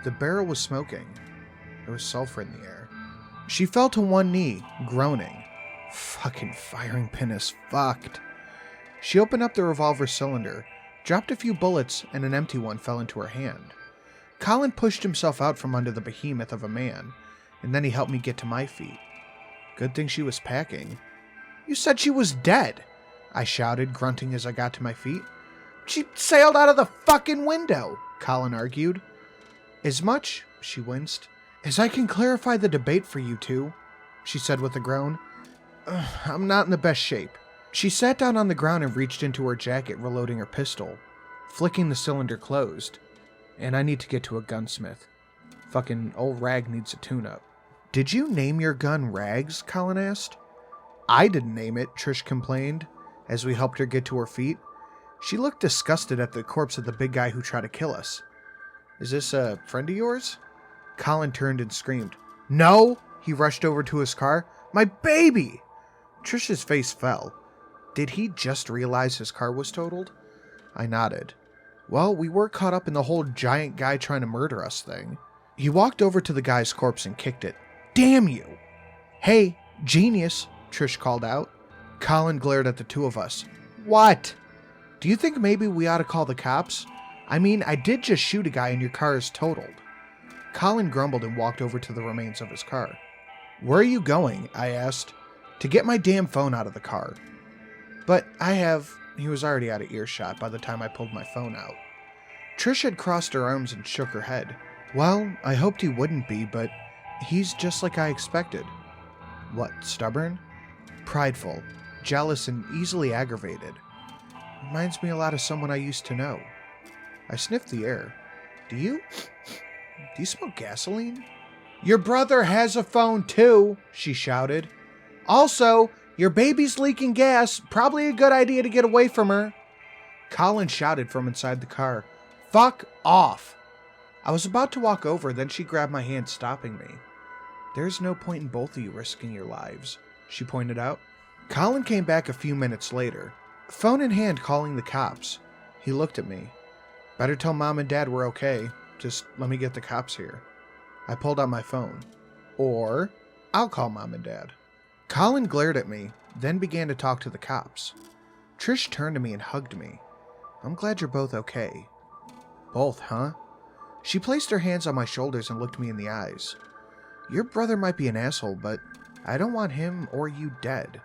The barrel was smoking. There was sulfur in the air. She fell to one knee, groaning. Fucking firing pin is fucked. She opened up the revolver cylinder, dropped a few bullets, and an empty one fell into her hand. Colin pushed himself out from under the behemoth of a man, and then he helped me get to my feet. Good thing she was packing. "You said she was dead," I shouted, grunting as I got to my feet. "She sailed out of the fucking window," Colin argued. "As much," she winced, "as I can clarify the debate for you two," she said with a groan. "I'm not in the best shape." She sat down on the ground and reached into her jacket, reloading her pistol, flicking the cylinder closed. "And I need to get to a gunsmith. Fucking old Rag needs a tune-up." "Did you name your gun Rags?" Colin asked. "I didn't name it," Trish complained, as we helped her get to her feet. She looked disgusted at the corpse of the big guy who tried to kill us. "Is this a friend of yours?" Colin turned and screamed. "No!" He rushed over to his car. "My baby!" Trish's face fell. Did he just realize his car was totaled? I nodded. Well, we were caught up in the whole giant guy trying to murder us thing. He walked over to the guy's corpse and kicked it. "Damn you!" "Hey, genius," Trish called out. Colin glared at the two of us. "What? Do you think maybe we ought to call the cops? I mean, I did just shoot a guy and your car is totaled." Colin grumbled and walked over to the remains of his car. "Where are you going?" I asked. "To get my damn phone out of the car." "But I have..." He was already out of earshot by the time I pulled my phone out. Trish had crossed her arms and shook her head. "Well, I hoped he wouldn't be, but he's just like I expected." "What, stubborn?" "Prideful, jealous, and easily aggravated. Reminds me a lot of someone I used to know." I sniffed the air. Do you smell gasoline?" "Your brother has a phone too," she shouted. "Also, your baby's leaking gas. Probably a good idea to get away from her." Colin shouted from inside the car. "Fuck off!" I was about to walk over, then she grabbed my hand, stopping me. "There's no point in both of you risking your lives," she pointed out. Colin came back a few minutes later, phone in hand, calling the cops. He looked at me. "Better tell Mom and Dad we're okay. Just let me get the cops here." I pulled out my phone. "Or I'll call Mom and Dad." Colin glared at me, then began to talk to the cops. Trish turned to me and hugged me. I'm glad you're both okay. Both, huh? She placed her hands on my shoulders and looked me in the eyes. Your brother might be an asshole, but I don't want him or you dead.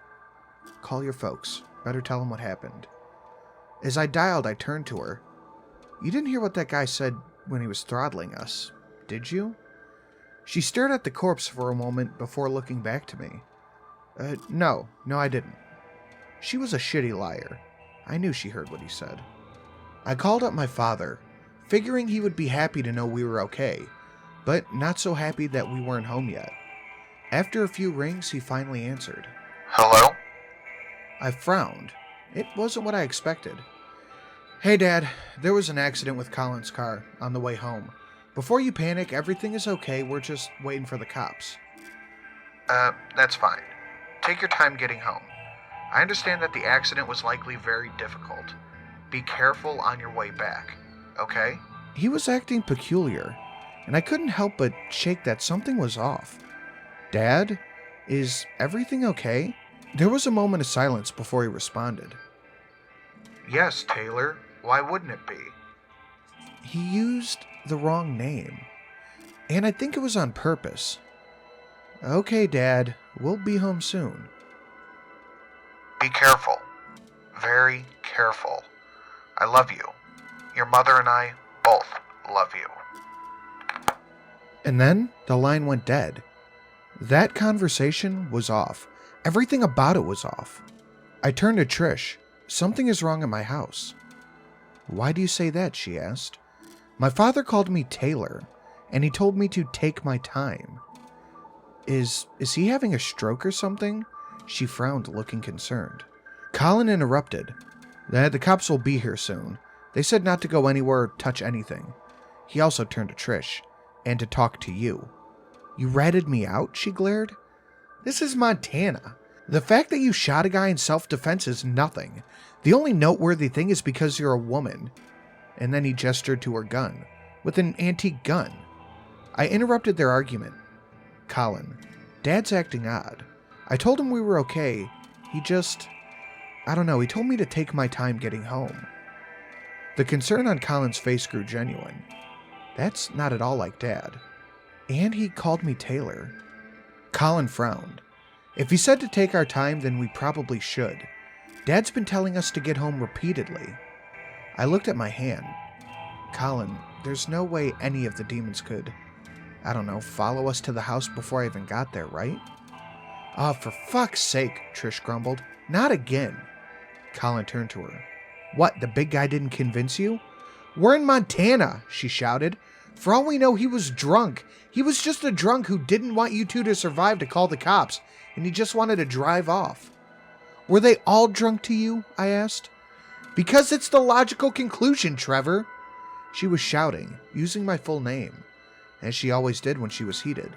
Call your folks. Better tell them what happened. As I dialed, I turned to her. You didn't hear what that guy said when he was throttling us, did you? She stared at the corpse for a moment before looking back to me. No, I didn't. She was a shitty liar. I knew she heard what he said. I called up my father, figuring he would be happy to know we were okay, but not so happy that we weren't home yet. After a few rings, he finally answered. Hello? I frowned. It wasn't what I expected. Hey, Dad, there was an accident with Colin's car on the way home. Before you panic, everything is okay. We're just waiting for the cops. That's fine. Take your time getting home. I understand that the accident was likely very difficult. Be careful on your way back, okay? He was acting peculiar, and I couldn't help but shake that something was off. Dad, is everything okay? There was a moment of silence before he responded. Yes, Taylor. Why wouldn't it be? He used the wrong name, and I think it was on purpose. Okay, Dad, we'll be home soon. Be careful. Very careful. I love you. Your mother and I both love you. And then the line went dead. That conversation was off. Everything about it was off. I turned to Trish. Something is wrong at my house. Why do you say that? She asked. My father called me Taylor, and he told me to take my time. Is he having a stroke or something? She frowned, looking concerned. Colin interrupted. The cops will be here soon. They said not to go anywhere or touch anything. He also turned to Trish, and to talk to you. You ratted me out? She glared. This is Montana. The fact that you shot a guy in self-defense is nothing. The only noteworthy thing is because you're a woman. And then he gestured to her gun, with an antique gun. I interrupted their argument. Colin, Dad's acting odd. I told him we were okay. He just... I don't know, he told me to take my time getting home. The concern on Colin's face grew genuine. That's not at all like Dad. And he called me Taylor. Colin frowned. If he said to take our time, then we probably should. Dad's been telling us to get home repeatedly. I looked at my hand. Colin, there's no way any of the demons could, I don't know, follow us to the house before I even got there, right? Oh, for fuck's sake, Trish grumbled. Not again. Colin turned to her. What, the big guy didn't convince you? We're in Montana, she shouted. For all we know, he was drunk. He was just a drunk who didn't want you two to survive to call the cops, and he just wanted to drive off. Were they all drunk to you? I asked. Because it's the logical conclusion, Trevor. She was shouting, using my full name, as she always did when she was heated.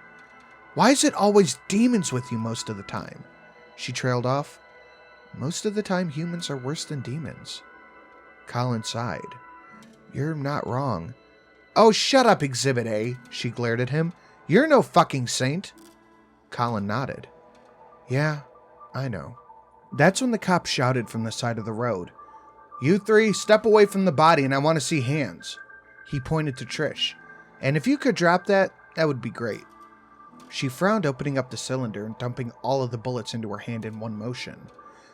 Why is it always demons with you most of the time? She trailed off. Most of the time, humans are worse than demons. Colin sighed. You're not wrong. Oh, shut up, Exhibit A, she glared at him. You're no fucking saint. Colin nodded. Yeah, I know. That's when the cop shouted from the side of the road. You three, step away from the body and I want to see hands. He pointed to Trish. And if you could drop that, that would be great. She frowned, opening up the cylinder and dumping all of the bullets into her hand in one motion,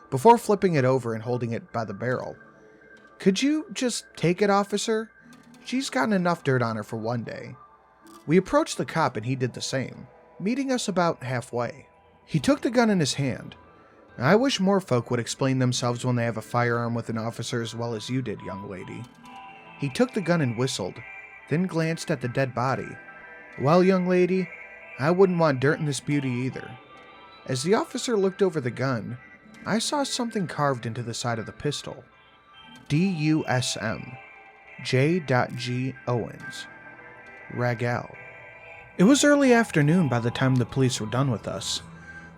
before flipping it over and holding it by the barrel. Could you just take it, officer? She's gotten enough dirt on her for one day. We approached the cop and he did the same, meeting us about halfway. He took the gun in his hand. I wish more folk would explain themselves when they have a firearm with an officer as well as you did, young lady. He took the gun and whistled, then glanced at the dead body. Well, young lady, I wouldn't want dirt in this beauty either. As the officer looked over the gun, I saw something carved into the side of the pistol. D-U-S-M. J.G. Owens. Ragal. It was early afternoon by the time the police were done with us.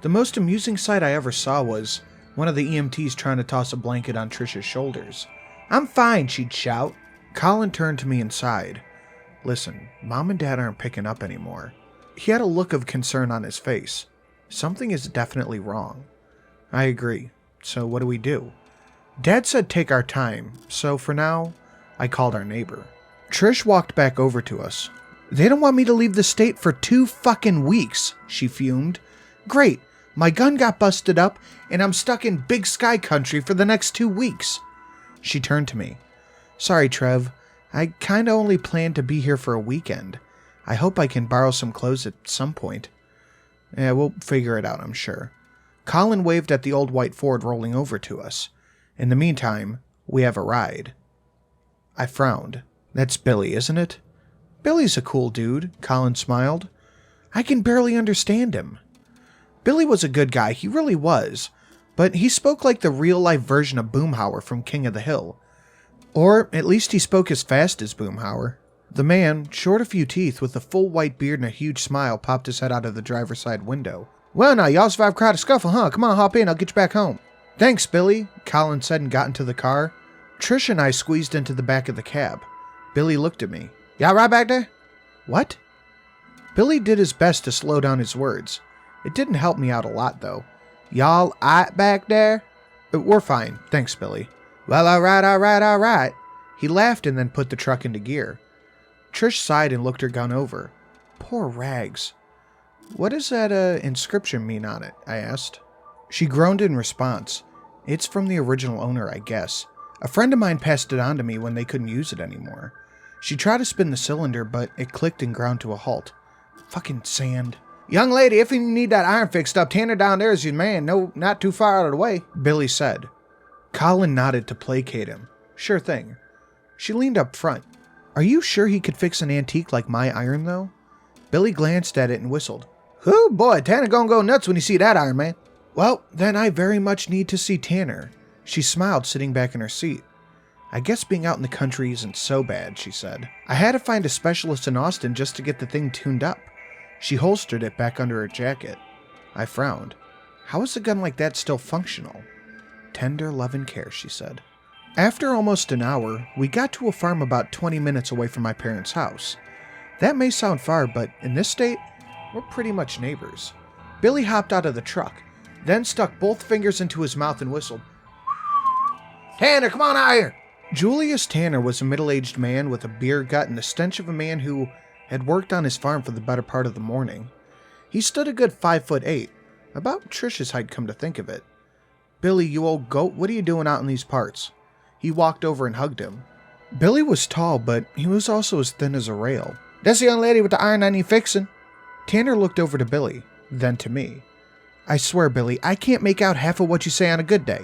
The most amusing sight I ever saw was one of the EMTs trying to toss a blanket on Trisha's shoulders. I'm fine, she'd shout. Colin turned to me and sighed. Listen, Mom and Dad aren't picking up anymore. He had a look of concern on his face. Something is definitely wrong. I agree. So what do we do? Dad said take our time, so for now, I called our neighbor. Trish walked back over to us. They don't want me to leave the state for 2 fucking weeks, she fumed. Great, my gun got busted up, and I'm stuck in Big Sky country for the next 2 weeks. She turned to me. Sorry, Trev. I kinda only planned to be here for a weekend. I hope I can borrow some clothes at some point. Yeah, we'll figure it out, I'm sure. Colin waved at the old white Ford rolling over to us. In the meantime, we have a ride. I frowned. That's Billy, isn't it? Billy's a cool dude, Colin smiled. I can barely understand him. Billy was a good guy, he really was, but he spoke like the real-life version of Boomhauer from King of the Hill. Or at least he spoke as fast as Boomhauer. The man, short a few teeth with a full white beard and a huge smile, popped his head out of the driver's side window. Well now, y'all survived quite a scuffle, huh? Come on, hop in, I'll get you back home. Thanks, Billy, Colin said and got into the car. Trish and I squeezed into the back of the cab. Billy looked at me. Y'all right back there? What? Billy did his best to slow down his words. It didn't help me out a lot, though. Y'all aight back there? We're fine, thanks, Billy. Well, alright. He laughed and then put the truck into gear. Trish sighed and looked her gun over. Poor Rags. What does that inscription mean on it? I asked. She groaned in response. It's from the original owner, I guess. A friend of mine passed it on to me when they couldn't use it anymore. She tried to spin the cylinder, but it clicked and ground to a halt. Fucking sand. Young lady, if you need that iron fixed up, Tanner down there is your man. No, not too far out of the way, Billy said. Colin nodded to placate him. Sure thing. She leaned up front. Are you sure he could fix an antique like my iron, though? Billy glanced at it and whistled. Whoo, boy, Tanner gonna go nuts when he see that iron, man. Well, then I very much need to see Tanner. She smiled, sitting back in her seat. I guess being out in the country isn't so bad, she said. I had to find a specialist in Austin just to get the thing tuned up. She holstered it back under her jacket. I frowned. How is a gun like that still functional? Tender love and care, she said. After almost an hour, we got to a farm about 20 minutes away from my parents' house. That may sound far, but in this state, we're pretty much neighbors. Billy hopped out of the truck, then stuck both fingers into his mouth and whistled. Tanner, come on out here! Julius Tanner was a middle-aged man with a beer gut and the stench of a man who had worked on his farm for the better part of the morning. He stood a good 5'8", about Trish's height come to think of it. Billy, you old goat, what are you doing out in these parts? He walked over and hugged him. Billy was tall, but he was also as thin as a rail. That's the young lady with the iron I need fixing. Tanner looked over to Billy, then to me. I swear, Billy, I can't make out half of what you say on a good day.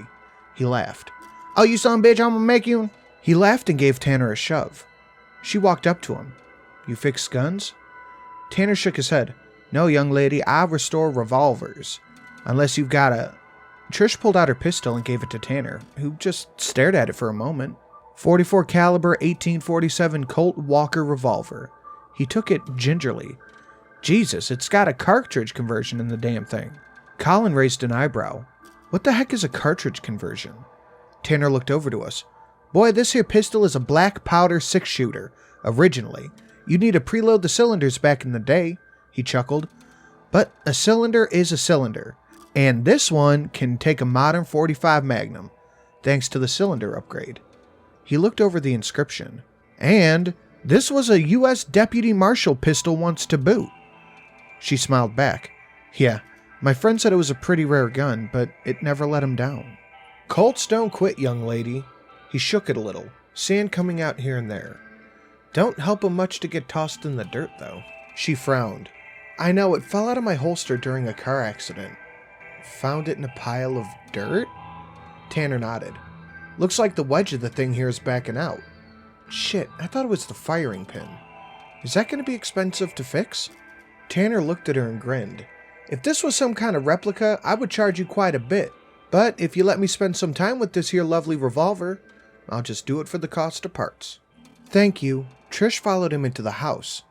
He laughed. Oh, you son of a bitch, I'm gonna make you. He laughed and gave Tanner a shove. She walked up to him. You fix guns? Tanner shook his head. No, young lady, I restore revolvers. Unless you've got a... Trish pulled out her pistol and gave it to Tanner, who just stared at it for a moment. 44 caliber 1847 Colt Walker revolver. He took it gingerly. Jesus, it's got a cartridge conversion in the damn thing. Colin raised an eyebrow. What the heck is a cartridge conversion? Tanner looked over to us. Boy, this here pistol is a black powder 6-shooter, originally. You'd need to preload the cylinders back in the day, he chuckled. But a cylinder is a cylinder, and this one can take a modern .45 Magnum, thanks to the cylinder upgrade. He looked over the inscription. And this was a U.S. Deputy Marshal pistol once to boot. She smiled back. Yeah, my friend said it was a pretty rare gun, but it never let him down. Colts don't quit, young lady. He shook it a little, sand coming out here and there. Don't help him much to get tossed in the dirt, though. She frowned. I know, it fell out of my holster during a car accident. Found it in a pile of dirt? Tanner nodded. Looks like the wedge of the thing here is backing out. Shit, I thought it was the firing pin. Is that going to be expensive to fix? Tanner looked at her and grinned. If this was some kind of replica, I would charge you quite a bit. But if you let me spend some time with this here lovely revolver, I'll just do it for the cost of parts. Thank you. Trish followed him into the house.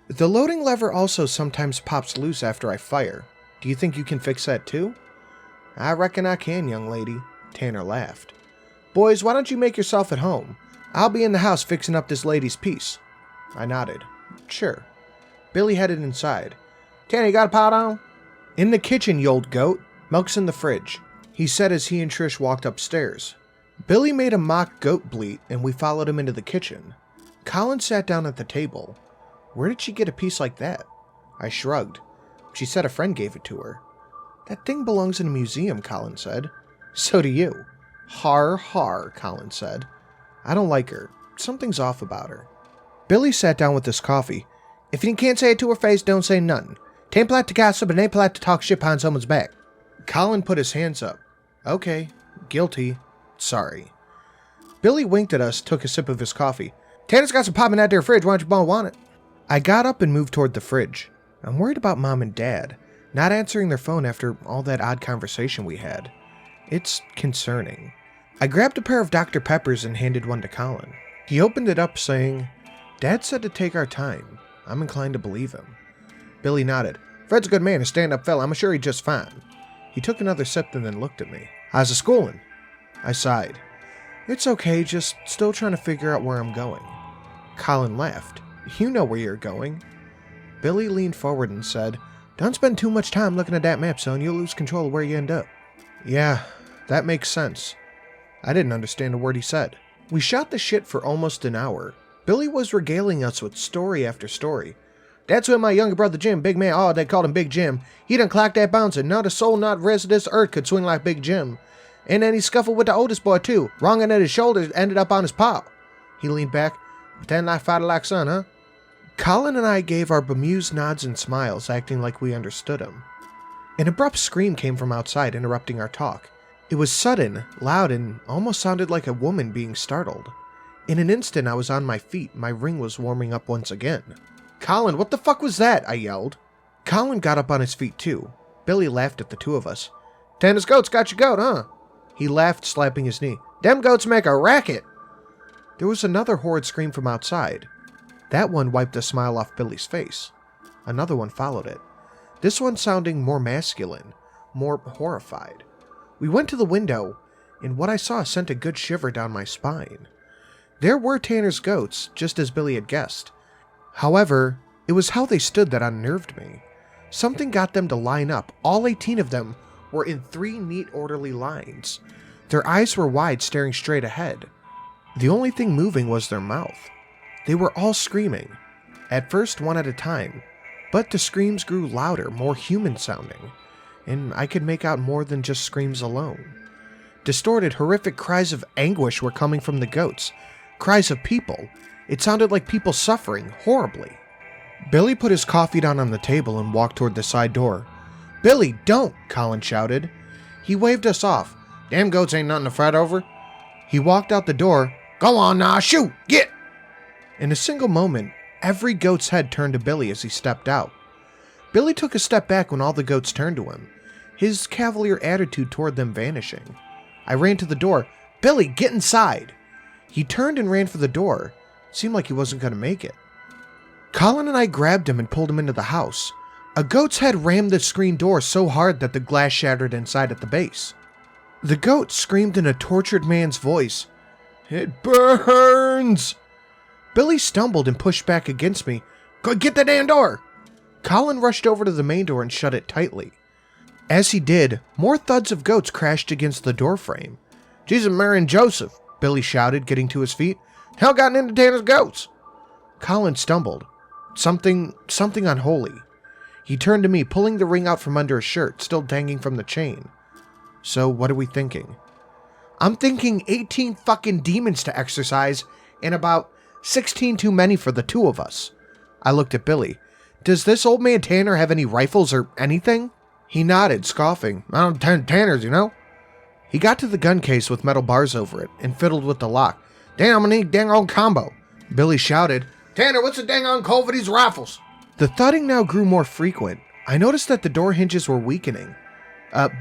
The loading lever also sometimes pops loose after I fire. Do you think you can fix that too? I reckon I can, young lady. Tanner laughed. Boys, why don't you make yourself at home? I'll be in the house fixing up this lady's piece. I nodded. Sure. Billy headed inside. Tanner, you got a pot on? In the kitchen, you old goat. Milk's in the fridge, he said as he and Trish walked upstairs. Billy made a mock goat bleat and we followed him into the kitchen. Colin sat down at the table. Where did she get a piece like that? I shrugged. She said a friend gave it to her. That thing belongs in a museum, Colin said. So do you. Har har, Colin said. I don't like her. Something's off about her. Billy sat down with his coffee. If you can't say it to her face, don't say nothing. Tain't polite to gossip and ain't polite to talk shit behind someone's back. Colin put his hands up. Okay, guilty. Sorry. Billy winked at us, took a sip of his coffee. Tanner's got some pop in that there fridge, why don't you both want it? I got up and moved toward the fridge. I'm worried about Mom and Dad, not answering their phone after all that odd conversation we had. It's concerning. I grabbed a pair of Dr. Peppers and handed one to Colin. He opened it up saying, Dad said to take our time. I'm inclined to believe him. Billy nodded. Fred's a good man, a stand-up fella. I'm sure he's just fine. He took another sip and then looked at me. How's the schooling? I sighed. It's okay, just still trying to figure out where I'm going. Colin laughed. You know where you're going. Billy leaned forward and said, Don't spend too much time looking at that map, son. You'll lose control of where you end up. Yeah, that makes sense. I didn't understand a word he said. We shot the shit for almost an hour. Billy was regaling us with story after story. That's when my younger brother Jim, big man, oh, they called him Big Jim. He done clocked that bouncer. Not a soul not rest of this earth could swing like Big Jim. And then he scuffled with the oldest boy, too. Wronging at his shoulder, ended up on his paw. He leaned back. Pretend like father like son, huh? Colin and I gave our bemused nods and smiles, acting like we understood him. An abrupt scream came from outside, interrupting our talk. It was sudden, loud, and almost sounded like a woman being startled. In an instant, I was on my feet. My ring was warming up once again. Colin, what the fuck was that? I yelled. Colin got up on his feet, too. Billy laughed at the two of us. Tanner's goats got your goat, huh? He laughed, slapping his knee. Them goats make a racket. There was another horrid scream from outside. That one wiped a smile off Billy's face. Another one followed it. This one sounding more masculine, more horrified. We went to the window, and what I saw sent a good shiver down my spine. There were Tanner's goats, just as Billy had guessed. However, it was how they stood that unnerved me. Something got them to line up. All 18 of them were in 3 neat, orderly lines. Their eyes were wide, staring straight ahead. The only thing moving was their mouth. They were all screaming, at first one at a time, but the screams grew louder, more human-sounding, and I could make out more than just screams alone. Distorted, horrific cries of anguish were coming from the goats, cries of people. It sounded like people suffering, horribly. Billy put his coffee down on the table and walked toward the side door. Billy, don't, Colin shouted. He waved us off. Damn goats ain't nothing to fret over. He walked out the door. Go on now, shoot, get! In a single moment, every goat's head turned to Billy as he stepped out. Billy took a step back when all the goats turned to him, his cavalier attitude toward them vanishing. I ran to the door. Billy, get inside! He turned and ran for the door. Seemed like he wasn't going to make it. Colin and I grabbed him and pulled him into the house. A goat's head rammed the screen door so hard that the glass shattered inside at the base. The goat screamed in a tortured man's voice. It burns! Billy stumbled and pushed back against me. Go get the damn door! Colin rushed over to the main door and shut it tightly. As he did, more thuds of goats crashed against the door frame. Jesus, Mary, and Joseph, Billy shouted, getting to his feet. Hell gotten into Tanner's goats! Colin stumbled. Something unholy. He turned to me, pulling the ring out from under his shirt, still dangling from the chain. So what are we thinking? I'm thinking 18 fucking demons to exorcise, and about 16 too many for the two of us. I looked at Billy. Does this old man Tanner have any rifles or anything? He nodded, scoffing. I don't Tanners, you know? He got to the gun case with metal bars over it and fiddled with the lock. Damn, I'm gonna need dang on combo. Billy shouted, Tanner, what's the dang on call for these rifles? The thudding now grew more frequent. I noticed that the door hinges were weakening.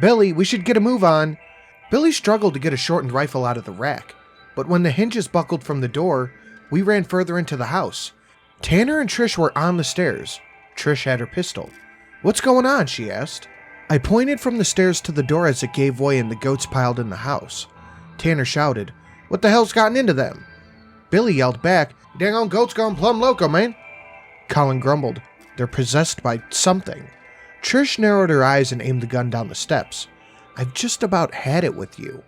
Billy, we should get a move on. Billy struggled to get a shortened rifle out of the rack, but when the hinges buckled from the door, we ran further into the house. Tanner and Trish were on the stairs. Trish had her pistol. What's going on? She asked. I pointed from the stairs to the door as it gave way and the goats piled in the house. Tanner shouted, What the hell's gotten into them? Billy yelled back, Dang on goats gone plumb loco, man. Colin grumbled, They're possessed by something. Trish narrowed her eyes and aimed the gun down the steps. I've just about had it with you.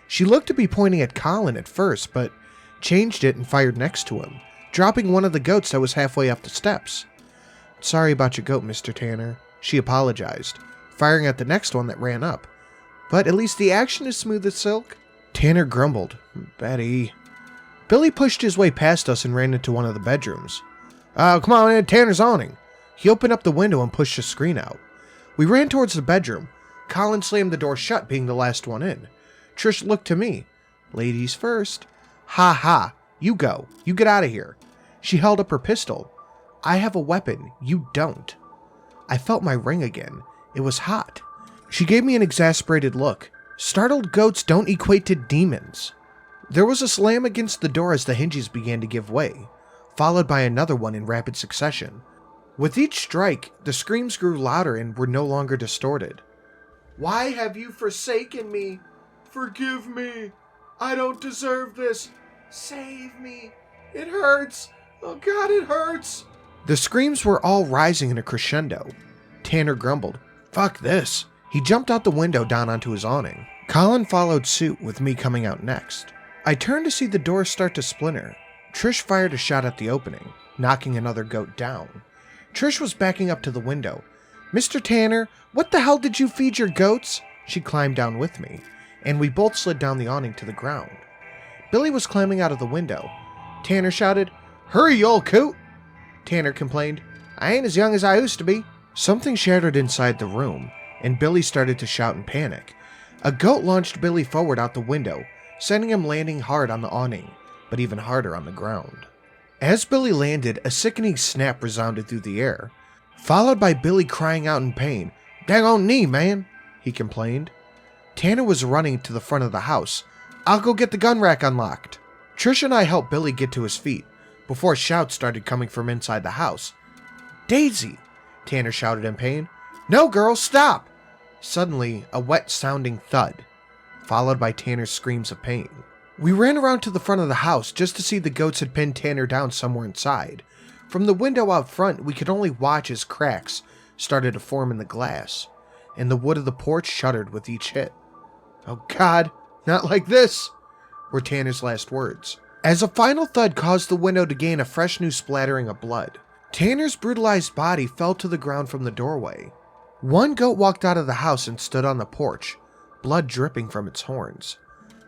She looked to be pointing at Colin at first, but changed it and fired next to him, dropping one of the goats that was halfway up the steps. Sorry about your goat, Mr. Tanner, she apologized, firing at the next one that ran up. But at least the action is smooth as silk. Tanner grumbled. Betty. Billy pushed his way past us and ran into one of the bedrooms. Come on in, Tanner's awning. He opened up the window and pushed the screen out. We ran towards the bedroom. Colin slammed the door shut, being the last one in. Trish looked to me. Ladies first. Ha ha. You go. You get out of here. She held up her pistol. I have a weapon. You don't. I felt my ring again. It was hot. She gave me an exasperated look. Startled goats don't equate to demons. There was a slam against the door as the hinges began to give way, followed by another one in rapid succession. With each strike, the screams grew louder and were no longer distorted. Why have you forsaken me? Forgive me. I don't deserve this. Save me. It hurts. Oh God, it hurts. The screams were all rising in a crescendo. Tanner grumbled, Fuck this. He jumped out the window down onto his awning. Colin followed suit, with me coming out next. I turned to see the door start to splinter. Trish fired a shot at the opening, knocking another goat down. Trish was backing up to the window. Mr. Tanner, what the hell did you feed your goats? She climbed down with me, and we both slid down the awning to the ground. Billy was climbing out of the window. Tanner shouted, Hurry, you old coot! Tanner complained, I ain't as young as I used to be. Something shattered inside the room, and Billy started to shout in panic. A goat launched Billy forward out the window, sending him landing hard on the awning, but even harder on the ground. As Billy landed, a sickening snap resounded through the air, followed by Billy crying out in pain. Dang on knee, man, he complained. Tanner was running to the front of the house. I'll go get the gun rack unlocked. Trish and I helped Billy get to his feet, before shouts started coming from inside the house. Daisy, Tanner shouted in pain. No, girl, stop! Suddenly, a wet-sounding thud, followed by Tanner's screams of pain. We ran around to the front of the house just to see the goats had pinned Tanner down somewhere inside. From the window out front, we could only watch as cracks started to form in the glass, and the wood of the porch shuddered with each hit. Oh God, not like this, were Tanner's last words, as a final thud caused the window to gain a fresh new splattering of blood. Tanner's brutalized body fell to the ground from the doorway. One goat walked out of the house and stood on the porch, blood dripping from its horns.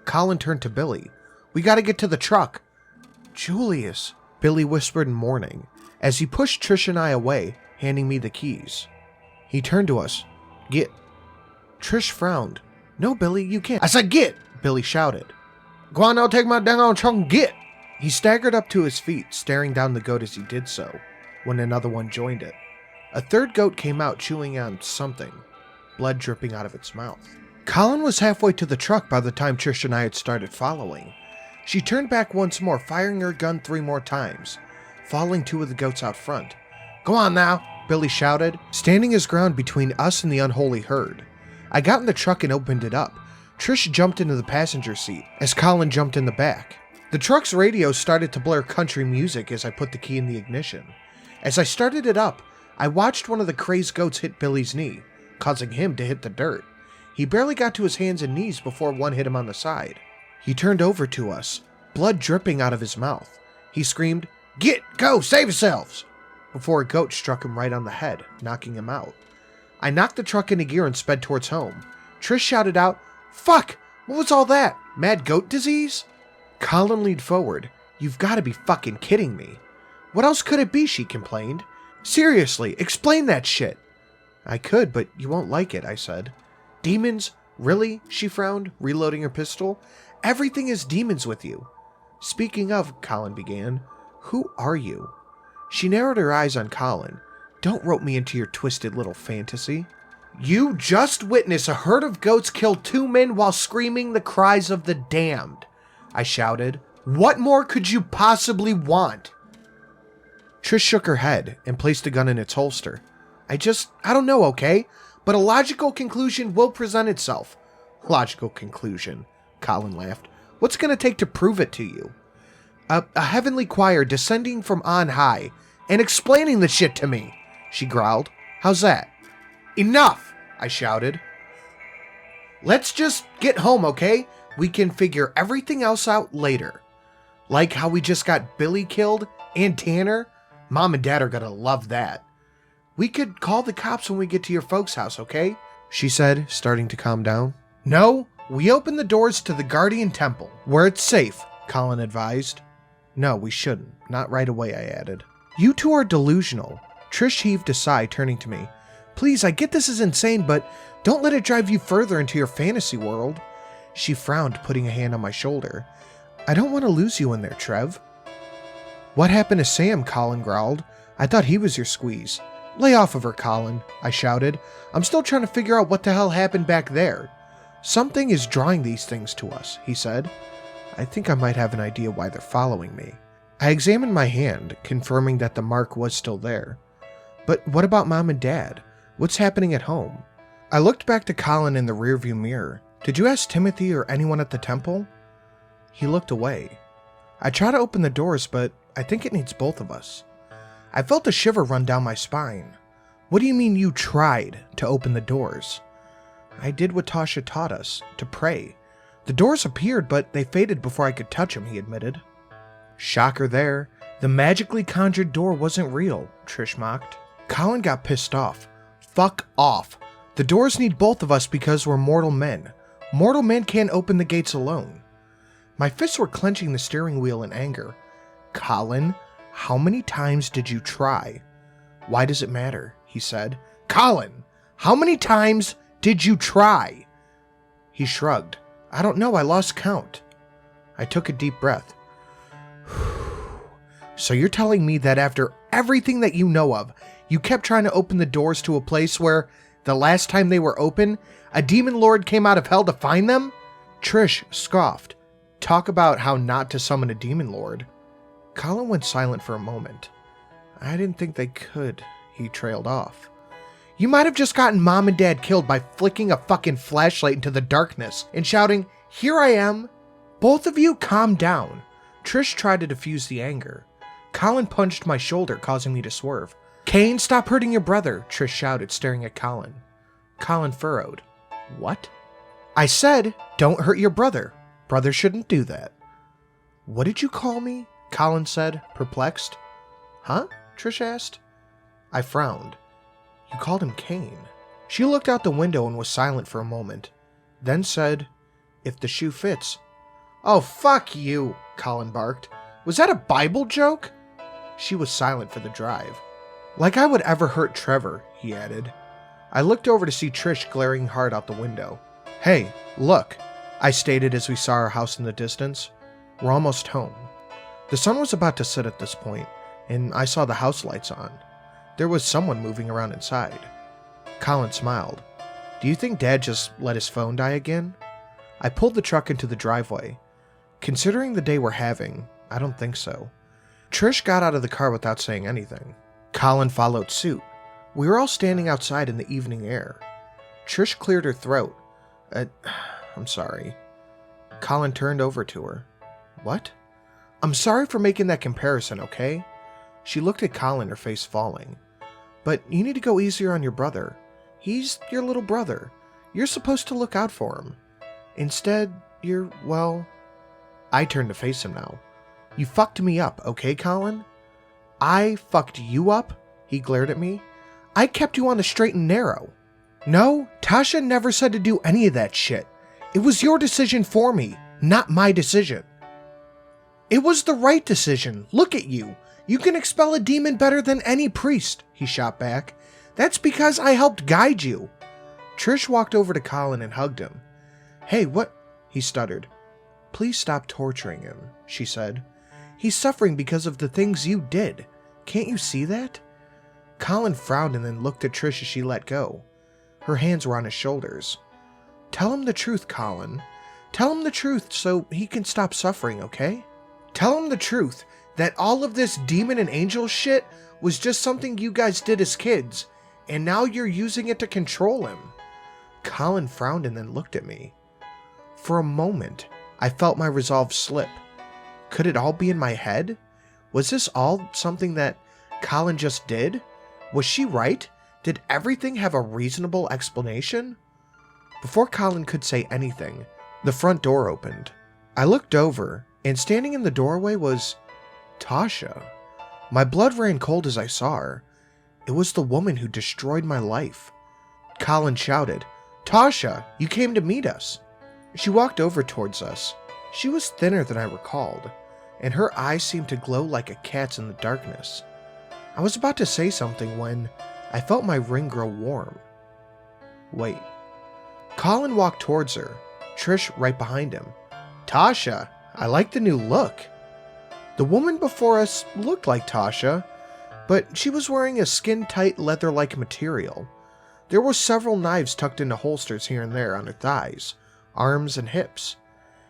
Colin turned to Billy. We gotta get to the truck. Julius, Billy whispered in mourning, as he pushed Trish and I away, handing me the keys. He turned to us. Get. Trish frowned. No, Billy, you can't. I said get, Billy shouted. Go on now, take my dang on truck and get. He staggered up to his feet, staring down the goat as he did so, when another one joined it. A third goat came out chewing on something, blood dripping out of its mouth. Colin was halfway to the truck by the time Trish and I had started following. She turned back once more, firing her gun 3 more times, following 2 of the goats out front. Go on now, Billy shouted, standing his ground between us and the unholy herd. I got in the truck and opened it up. Trish jumped into the passenger seat, as Colin jumped in the back. The truck's radio started to blare country music as I put the key in the ignition. As I started it up, I watched one of the crazed goats hit Billy's knee, causing him to hit the dirt. He barely got to his hands and knees before one hit him on the side. He turned over to us, blood dripping out of his mouth. He screamed, Get! Go! Save yourselves! Before a goat struck him right on the head, knocking him out. I knocked the truck into gear and sped towards home. Trish shouted out, Fuck! What was all that? Mad goat disease? Colin leaned forward. You've got to be fucking kidding me. What else could it be? She complained. Seriously, explain that shit. I could, but you won't like it, I said. Demons? Really? She frowned, reloading her pistol. Everything is demons with you. Speaking of, Colin began, who are you? She narrowed her eyes on Colin. Don't rope me into your twisted little fantasy. You just witnessed a herd of goats kill 2 men while screaming the cries of the damned, I shouted. What more could you possibly want? Trish shook her head and placed the gun in its holster. I don't know, okay? But a logical conclusion will present itself. Logical conclusion, Colin laughed. What's it gonna take to prove it to you? A heavenly choir descending from on high and explaining the shit to me, she growled. How's that? Enough, I shouted. Let's just get home, okay? We can figure everything else out later. Like how we just got Billy killed and Tanner. Mom and Dad are gonna love that. We could call the cops when we get to your folks' house, okay? She said, starting to calm down. No, we open the doors to the Guardian Temple, where it's safe, Colin advised. No, we shouldn't. Not right away, I added. You two are delusional. Trish heaved a sigh, turning to me. Please, I get this is insane, but don't let it drive you further into your fantasy world. She frowned, putting a hand on my shoulder. I don't want to lose you in there, Trev. What happened to Sam? Colin growled. I thought he was your squeeze. Lay off of her, Colin, I shouted. I'm still trying to figure out what the hell happened back there. Something is drawing these things to us, he said. I think I might have an idea why they're following me. I examined my hand, confirming that the mark was still there. But what about Mom and Dad? What's happening at home? I looked back to Colin in the rearview mirror. Did you ask Timothy or anyone at the temple? He looked away. I tried to open the doors, but I think it needs both of us. I felt a shiver run down my spine. What do you mean you tried to open the doors? I did what Tasha taught us, to pray. The doors appeared, but they faded before I could touch them, he admitted. Shocker there. The magically conjured door wasn't real, Trish mocked. Colin got pissed off. Fuck off. The doors need both of us because we're mortal men. Mortal men can't open the gates alone. My fists were clenching the steering wheel in anger. Colin, how many times did you try? Why does it matter? He said. Colin, how many times did you try? He shrugged. I don't know, I lost count. I took a deep breath. So you're telling me that after everything that you know of, you kept trying to open the doors to a place where, the last time they were open, a demon lord came out of hell to find them? Trish scoffed. Talk about how not to summon a demon lord. Colin went silent for a moment. I didn't think they could, he trailed off. You might have just gotten Mom and Dad killed by flicking a fucking flashlight into the darkness and shouting, "Here I am." Both of you calm down. Trish tried to diffuse the anger. Colin punched my shoulder, causing me to swerve. Kane, stop hurting your brother, Trish shouted, staring at Colin. Colin furrowed. What? I said, don't hurt your brother. Brother shouldn't do that. What did you call me? Colin said, perplexed. Huh? Trish asked. I frowned. You called him Kane. She looked out the window and was silent for a moment, then said, if the shoe fits. Oh, fuck you, Colin barked. Was that a Bible joke? She was silent for the drive. Like I would ever hurt Trevor, he added. I looked over to see Trish glaring hard out the window. Hey, look, I stated as we saw our house in the distance. We're almost home. The sun was about to set at this point, and I saw the house lights on. There was someone moving around inside. Colin smiled. Do you think Dad just let his phone die again? I pulled the truck into the driveway. Considering the day we're having, I don't think so. Trish got out of the car without saying anything. Colin followed suit. We were all standing outside in the evening air. Trish cleared her throat. I'm sorry. Colin turned over to her. What? I'm sorry for making that comparison, okay? She looked at Colin, her face falling. But you need to go easier on your brother. He's your little brother. You're supposed to look out for him. Instead, well... I turned to face him now. You fucked me up, okay, Colin? I fucked you up? He glared at me. I kept you on the straight and narrow. No, Tasha never said to do any of that shit. It was your decision for me, not my decision. It was the right decision. Look at you. You can expel a demon better than any priest, he shot back. That's because I helped guide you. Trish walked over to Colin and hugged him. Hey, what? He stuttered. Please stop torturing him, she said. He's suffering because of the things you did. Can't you see that? Colin frowned and then looked at Trish as she let go. Her hands were on his shoulders. Tell him the truth, Colin. Tell him the truth so he can stop suffering, okay? Tell him the truth, that all of this demon and angel shit was just something you guys did as kids, and now you're using it to control him. Colin frowned and then looked at me. For a moment, I felt my resolve slip. Could it all be in my head? Was this all something that Colin just did? Was she right? Did everything have a reasonable explanation? Before Colin could say anything, The front door opened. I looked over, and standing in the doorway was Tasha. My blood ran cold as I saw her. It was the woman who destroyed my life. Colin shouted, "Tasha, you came to meet us." She walked over towards us. She was thinner than I recalled, and her eyes seemed to glow like a cat's in the darkness. I was about to say something when I felt my ring grow warm. Wait. Colin walked towards her, Trish right behind him. "Tasha, I like the new look." The woman before us looked like Tasha, but she was wearing a skin-tight leather-like material. There were several knives tucked into holsters here and there on her thighs, arms, and hips.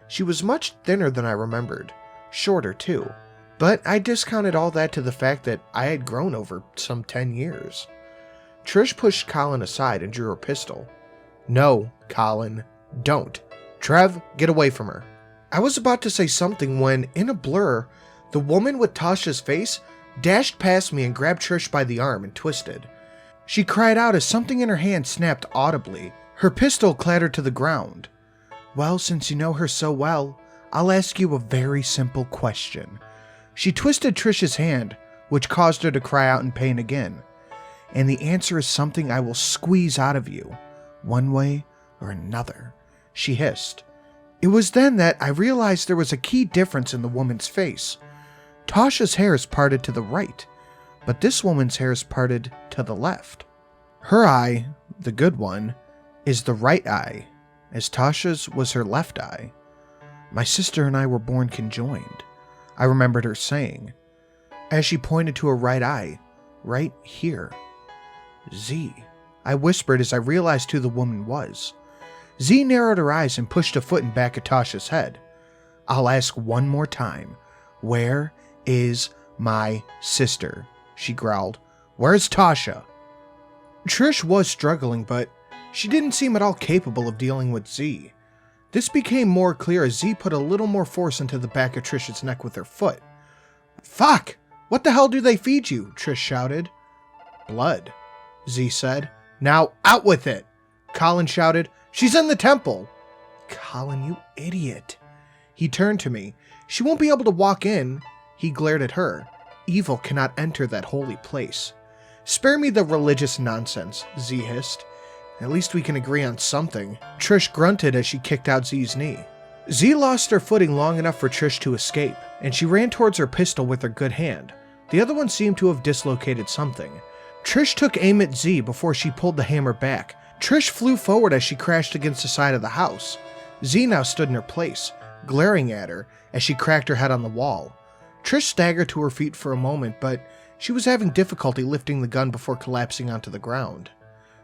She was much thinner than I remembered, shorter too, but I discounted all that to the fact that I had grown over some 10 years. Trish pushed Colin aside and drew her pistol. "No, Colin, don't. Trev, get away from her." I was about to say something when, in a blur, the woman with Tasha's face dashed past me and grabbed Trish by the arm and twisted. She cried out as something in her hand snapped audibly. Her pistol clattered to the ground. "Well, since you know her so well, I'll ask you a very simple question." She twisted Trish's hand, which caused her to cry out in pain again. "And the answer is something I will squeeze out of you, one way or another," she hissed. It was then that I realized there was a key difference in the woman's face. Tasha's hair is parted to the right, but this woman's hair is parted to the left. Her eye, the good one, is the right eye, as Tasha's was her left eye. "My sister and I were born conjoined," I remembered her saying, as she pointed to her right eye, right here. "Z," I whispered as I realized who the woman was. Z narrowed her eyes and pushed a foot in back of Tasha's head. "I'll ask one more time. Where is my sister?" she growled. "Where's Tasha?" Trish was struggling, but she didn't seem at all capable of dealing with Z. This became more clear as Z put a little more force into the back of Trish's neck with her foot. "Fuck! What the hell do they feed you?" Trish shouted. "Blood," Z said. "Now out with it!" Colin shouted. "She's in the temple!" "Colin, you idiot." He turned to me. "She won't be able to walk in." He glared at her. "Evil cannot enter that holy place." "Spare me the religious nonsense," Z hissed. "At least we can agree on something." Trish grunted as she kicked out Z's knee. Z lost her footing long enough for Trish to escape, and she ran towards her pistol with her good hand. The other one seemed to have dislocated something. Trish took aim at Z before she pulled the hammer back. Trish flew forward as she crashed against the side of the house. Z now stood in her place, glaring at her as she cracked her head on the wall. Trish staggered to her feet for a moment, but she was having difficulty lifting the gun before collapsing onto the ground.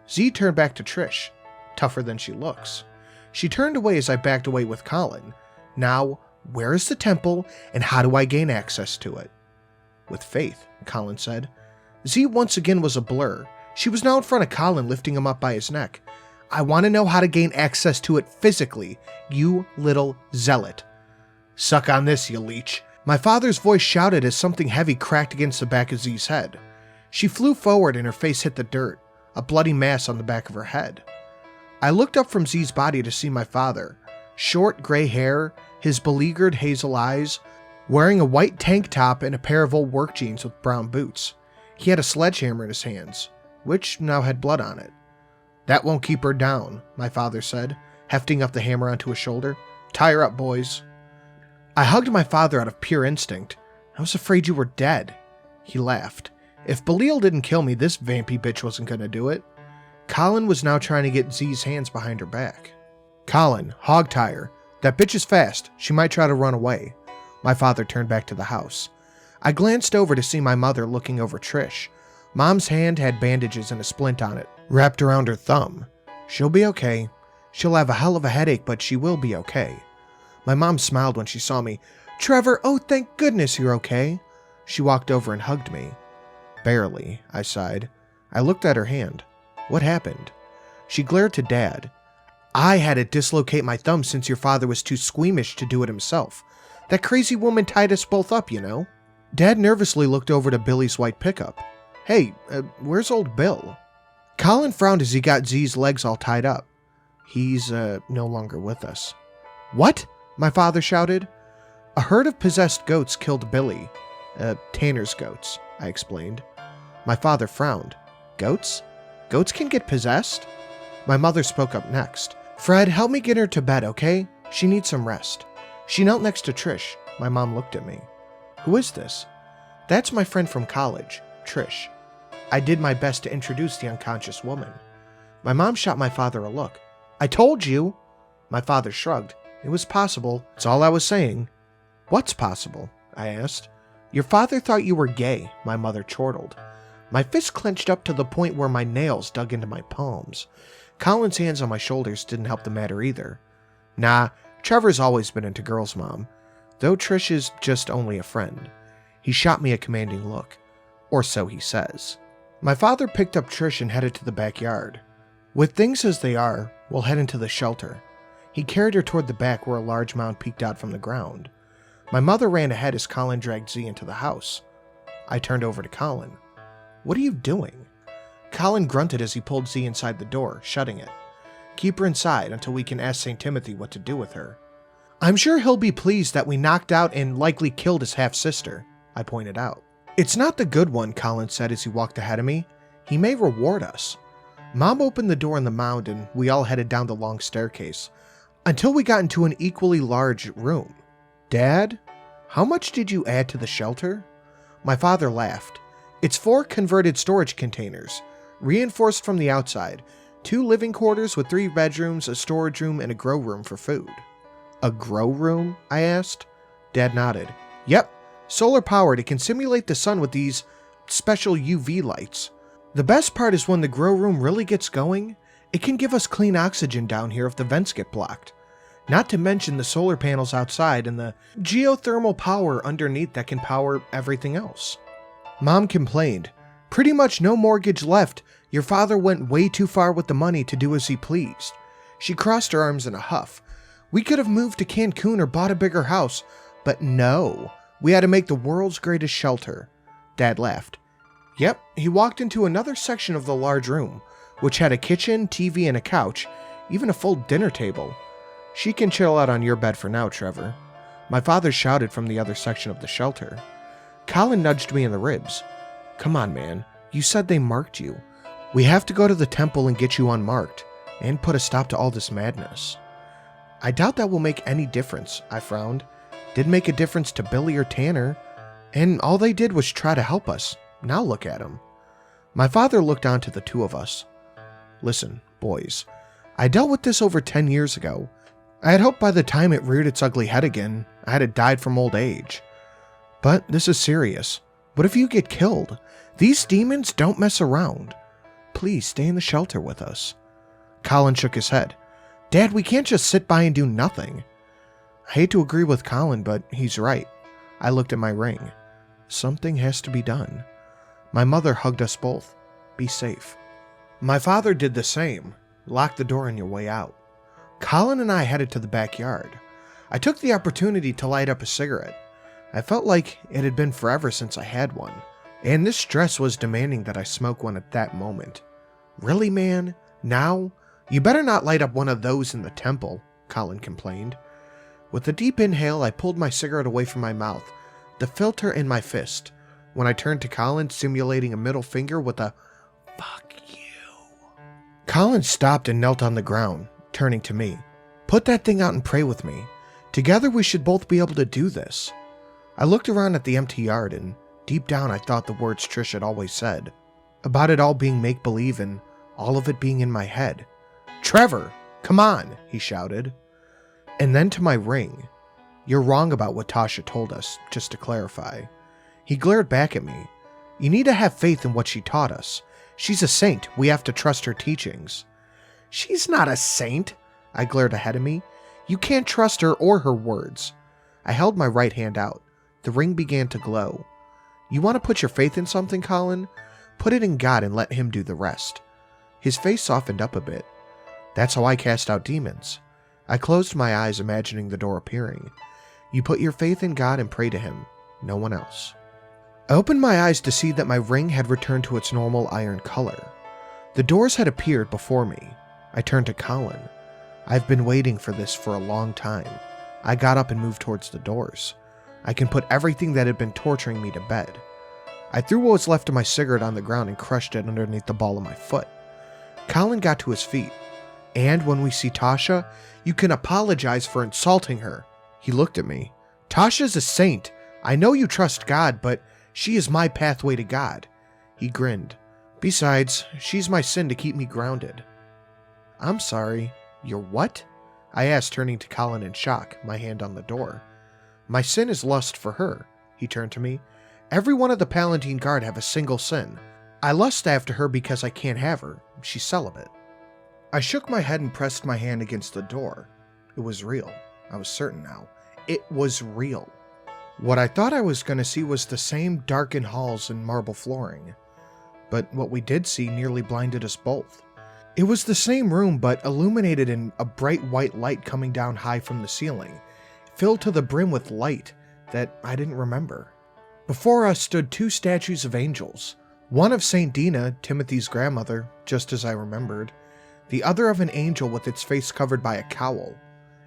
Z turned back to Trish, tougher than she looks. She turned away as I backed away with Colin. "Now, where is the temple, and how do I gain access to it?" "With faith," Colin said. Z once again was a blur. She was now in front of Colin, lifting him up by his neck. "I want to know how to gain access to it physically, you little zealot." "Suck on this, you leech." My father's voice shouted as something heavy cracked against the back of Z's head. She flew forward and her face hit the dirt, a bloody mass on the back of her head. I looked up from Z's body to see my father, short gray hair, his beleaguered hazel eyes, wearing a white tank top and a pair of old work jeans with brown boots. He had a sledgehammer in his hands, which now had blood on it. "That won't keep her down," my father said, hefting up the hammer onto his shoulder. "Tie her up, boys." I hugged my father out of pure instinct. "I was afraid you were dead." He laughed. "If Belial didn't kill me, this vampy bitch wasn't gonna do it." Colin was now trying to get Z's hands behind her back. "Colin, hog tie her. That bitch is fast. She might try to run away." My father turned back to the house. I glanced over to see my mother looking over Trish. Mom's hand had bandages and a splint on it, wrapped around her thumb. "She'll be okay. She'll have a hell of a headache, but she will be okay." My mom smiled when she saw me. "Trevor, oh thank goodness you're okay." She walked over and hugged me. "Barely," I sighed. I looked at her hand. "What happened?" She glared to Dad. "I had to dislocate my thumb since your father was too squeamish to do it himself. That crazy woman tied us both up, you know." Dad nervously looked over to Billy's white pickup. "Hey, where's old Bill?" Colin frowned as he got Z's legs all tied up. "He's, no longer with us." What? My father shouted. A herd of possessed goats killed Billy. Tanner's goats, I explained. My father frowned. Goats? Goats can get possessed? My mother spoke up next. Fred, help me get her to bed, okay? She needs some rest. She knelt next to Trish. My mom looked at me. Who is this? That's my friend from college, Trish. I did my best to introduce the unconscious woman. My mom shot my father a look. I told you! My father shrugged. It was possible. It's all I was saying. What's possible? I asked. Your father thought you were gay, my mother chortled. My fist clenched up to the point where my nails dug into my palms. Colin's hands on my shoulders didn't help the matter either. Nah, Trevor's always been into girls, Mom. Though Trish is just only a friend. He shot me a commanding look. Or so he says. My father picked up Trish and headed to the backyard. With things as they are, we'll head into the shelter. He carried her toward the back where a large mound peeked out from the ground. My mother ran ahead as Colin dragged Z into the house. I turned over to Colin. What are you doing? Colin grunted as he pulled Z inside the door, shutting it. Keep her inside until we can ask St. Timothy what to do with her. I'm sure he'll be pleased that we knocked out and likely killed his half-sister, I pointed out. It's not the good one, Colin said as he walked ahead of me. He may reward us. Mom opened the door in the mound and we all headed down the long staircase, until we got into an equally large room. Dad, how much did you add to the shelter? My father laughed. It's 4 converted storage containers, reinforced from the outside, 2 living quarters with 3 bedrooms, a storage room, and a grow room for food. A grow room? I asked. Dad nodded. Yep, solar powered. It can simulate the sun with these special UV lights. The best part is when the grow room really gets going, it can give us clean oxygen down here if the vents get blocked. Not to mention the solar panels outside and the geothermal power underneath that can power everything else. Mom complained. Pretty much no mortgage left. Your father went way too far with the money to do as he pleased. She crossed her arms in a huff. We could have moved to Cancun or bought a bigger house, but no. We had to make the world's greatest shelter. Dad laughed. Yep, he walked into another section of the large room, which had a kitchen, TV, and a couch, even a full dinner table. She can chill out on your bed for now, Trevor. My father shouted from the other section of the shelter. Colin nudged me in the ribs. Come on, man. You said they marked you. We have to go to the temple and get you unmarked, and put a stop to all this madness. I doubt that will make any difference, I frowned. Didn't make a difference to Billy or Tanner, and all they did was try to help us. Now look at them. My father looked on to the 2 of us. Listen, boys, I dealt with this over 10 years ago. I had hoped by the time it reared its ugly head again, I had died from old age. But this is serious. What if you get killed? These demons don't mess around. Please stay in the shelter with us. Colin shook his head. Dad, we can't just sit by and do nothing. I hate to agree with Colin, but he's right. I looked at my ring. Something has to be done. My mother hugged us both. Be safe. My father did the same. Lock the door on your way out. Colin and I headed to the backyard. I took the opportunity to light up a cigarette. I felt like it had been forever since I had one, and this stress was demanding that I smoke one at that moment. Really, man? Now? You better not light up one of those in the temple, Colin complained. With a deep inhale, I pulled my cigarette away from my mouth, the filter in my fist, when I turned to Colin, simulating a middle finger with a "fuck you." Colin stopped and knelt on the ground, turning to me. Put that thing out and pray with me. Together we should both be able to do this. I looked around at the empty yard, and deep down I thought the words Trish had always said, about it all being make-believe and all of it being in my head. Trevor, come on, he shouted. And then to my ring. You're wrong about what Tasha told us, just to clarify. He glared back at me. You need to have faith in what she taught us. She's a saint. We have to trust her teachings. She's not a saint, I glared ahead of me. You can't trust her or her words. I held my right hand out. The ring began to glow. You want to put your faith in something, Colin? Put it in God and let him do the rest. His face softened up a bit. That's how I cast out demons. I closed my eyes, imagining the door appearing. You put your faith in God and pray to him, no one else. I opened my eyes to see that my ring had returned to its normal iron color. The doors had appeared before me. I turned to Colin. I've been waiting for this for a long time. I got up and moved towards the doors. I can put everything that had been torturing me to bed. I threw what was left of my cigarette on the ground and crushed it underneath the ball of my foot. Colin got to his feet. And when we see Tasha, you can apologize for insulting her. He looked at me. Tasha's a saint. I know you trust God, but she is my pathway to God. He grinned. Besides, she's my sin to keep me grounded. I'm sorry. Your what? I asked, turning to Colin in shock, my hand on the door. My sin is lust for her. He turned to me. Every one of the Palatine Guard have a single sin. I lust after her because I can't have her. She's celibate. I shook my head and pressed my hand against the door. It was real. I was certain now. It was real. What I thought I was going to see was the same darkened halls and marble flooring. But what we did see nearly blinded us both. It was the same room, but illuminated in a bright white light coming down high from the ceiling, filled to the brim with light that I didn't remember. Before us stood two statues of angels, one of Saint Dina, Timothy's grandmother, just as I remembered, the other of an angel with its face covered by a cowl.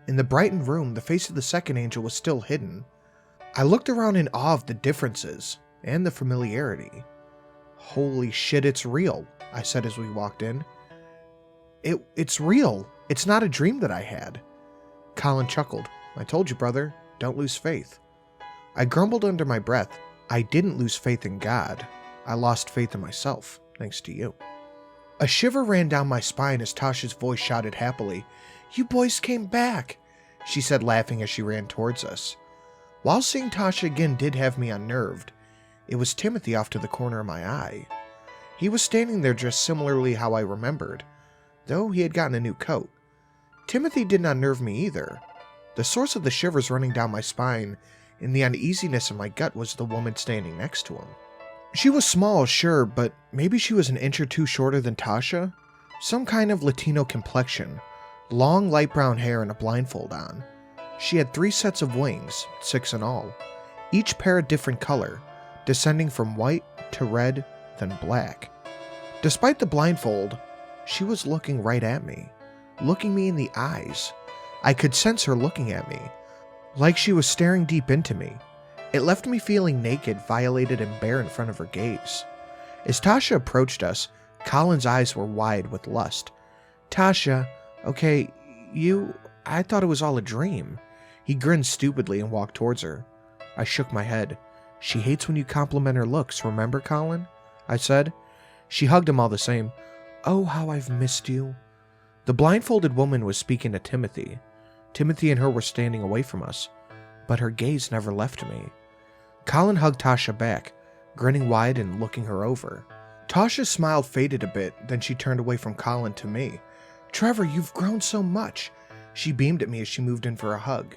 In the brightened room, the face of the second angel was still hidden. I looked around in awe of the differences and the familiarity. Holy shit, it's real, I said as we walked in. It's real. It's not a dream that I had. Colin chuckled. I told you, brother, don't lose faith. I grumbled under my breath. I didn't lose faith in God. I lost faith in myself, thanks to you. A shiver ran down my spine as Tasha's voice shouted happily. You boys came back, she said, laughing as she ran towards us. While seeing Tasha again did have me unnerved, it was Timothy off to the corner of my eye. He was standing there dressed similarly how I remembered, though he had gotten a new coat. Timothy didn't unnerve me either. The source of the shivers running down my spine and the uneasiness in my gut was the woman standing next to him. She was small, sure, but maybe she was an inch or two shorter than Tasha? Some kind of Latino complexion, long light brown hair and a blindfold on. She had 3 sets of wings, 6 in all, each pair a different color, descending from white to red, then black. Despite the blindfold, she was looking right at me, looking me in the eyes. I could sense her looking at me, like she was staring deep into me. It left me feeling naked, violated, and bare in front of her gaze. As Tasha approached us, Colin's eyes were wide with lust. Tasha, okay, I thought it was all a dream. He grinned stupidly and walked towards her. I shook my head. She hates when you compliment her looks, remember, Colin? I said. She hugged him all the same. Oh, how I've missed you. The blindfolded woman was speaking to Timothy. Timothy and her were standing away from us, but her gaze never left me. Colin hugged Tasha back, grinning wide and looking her over. Tasha's smile faded a bit, then she turned away from Colin to me. Trevor, you've grown so much. She beamed at me as she moved in for a hug.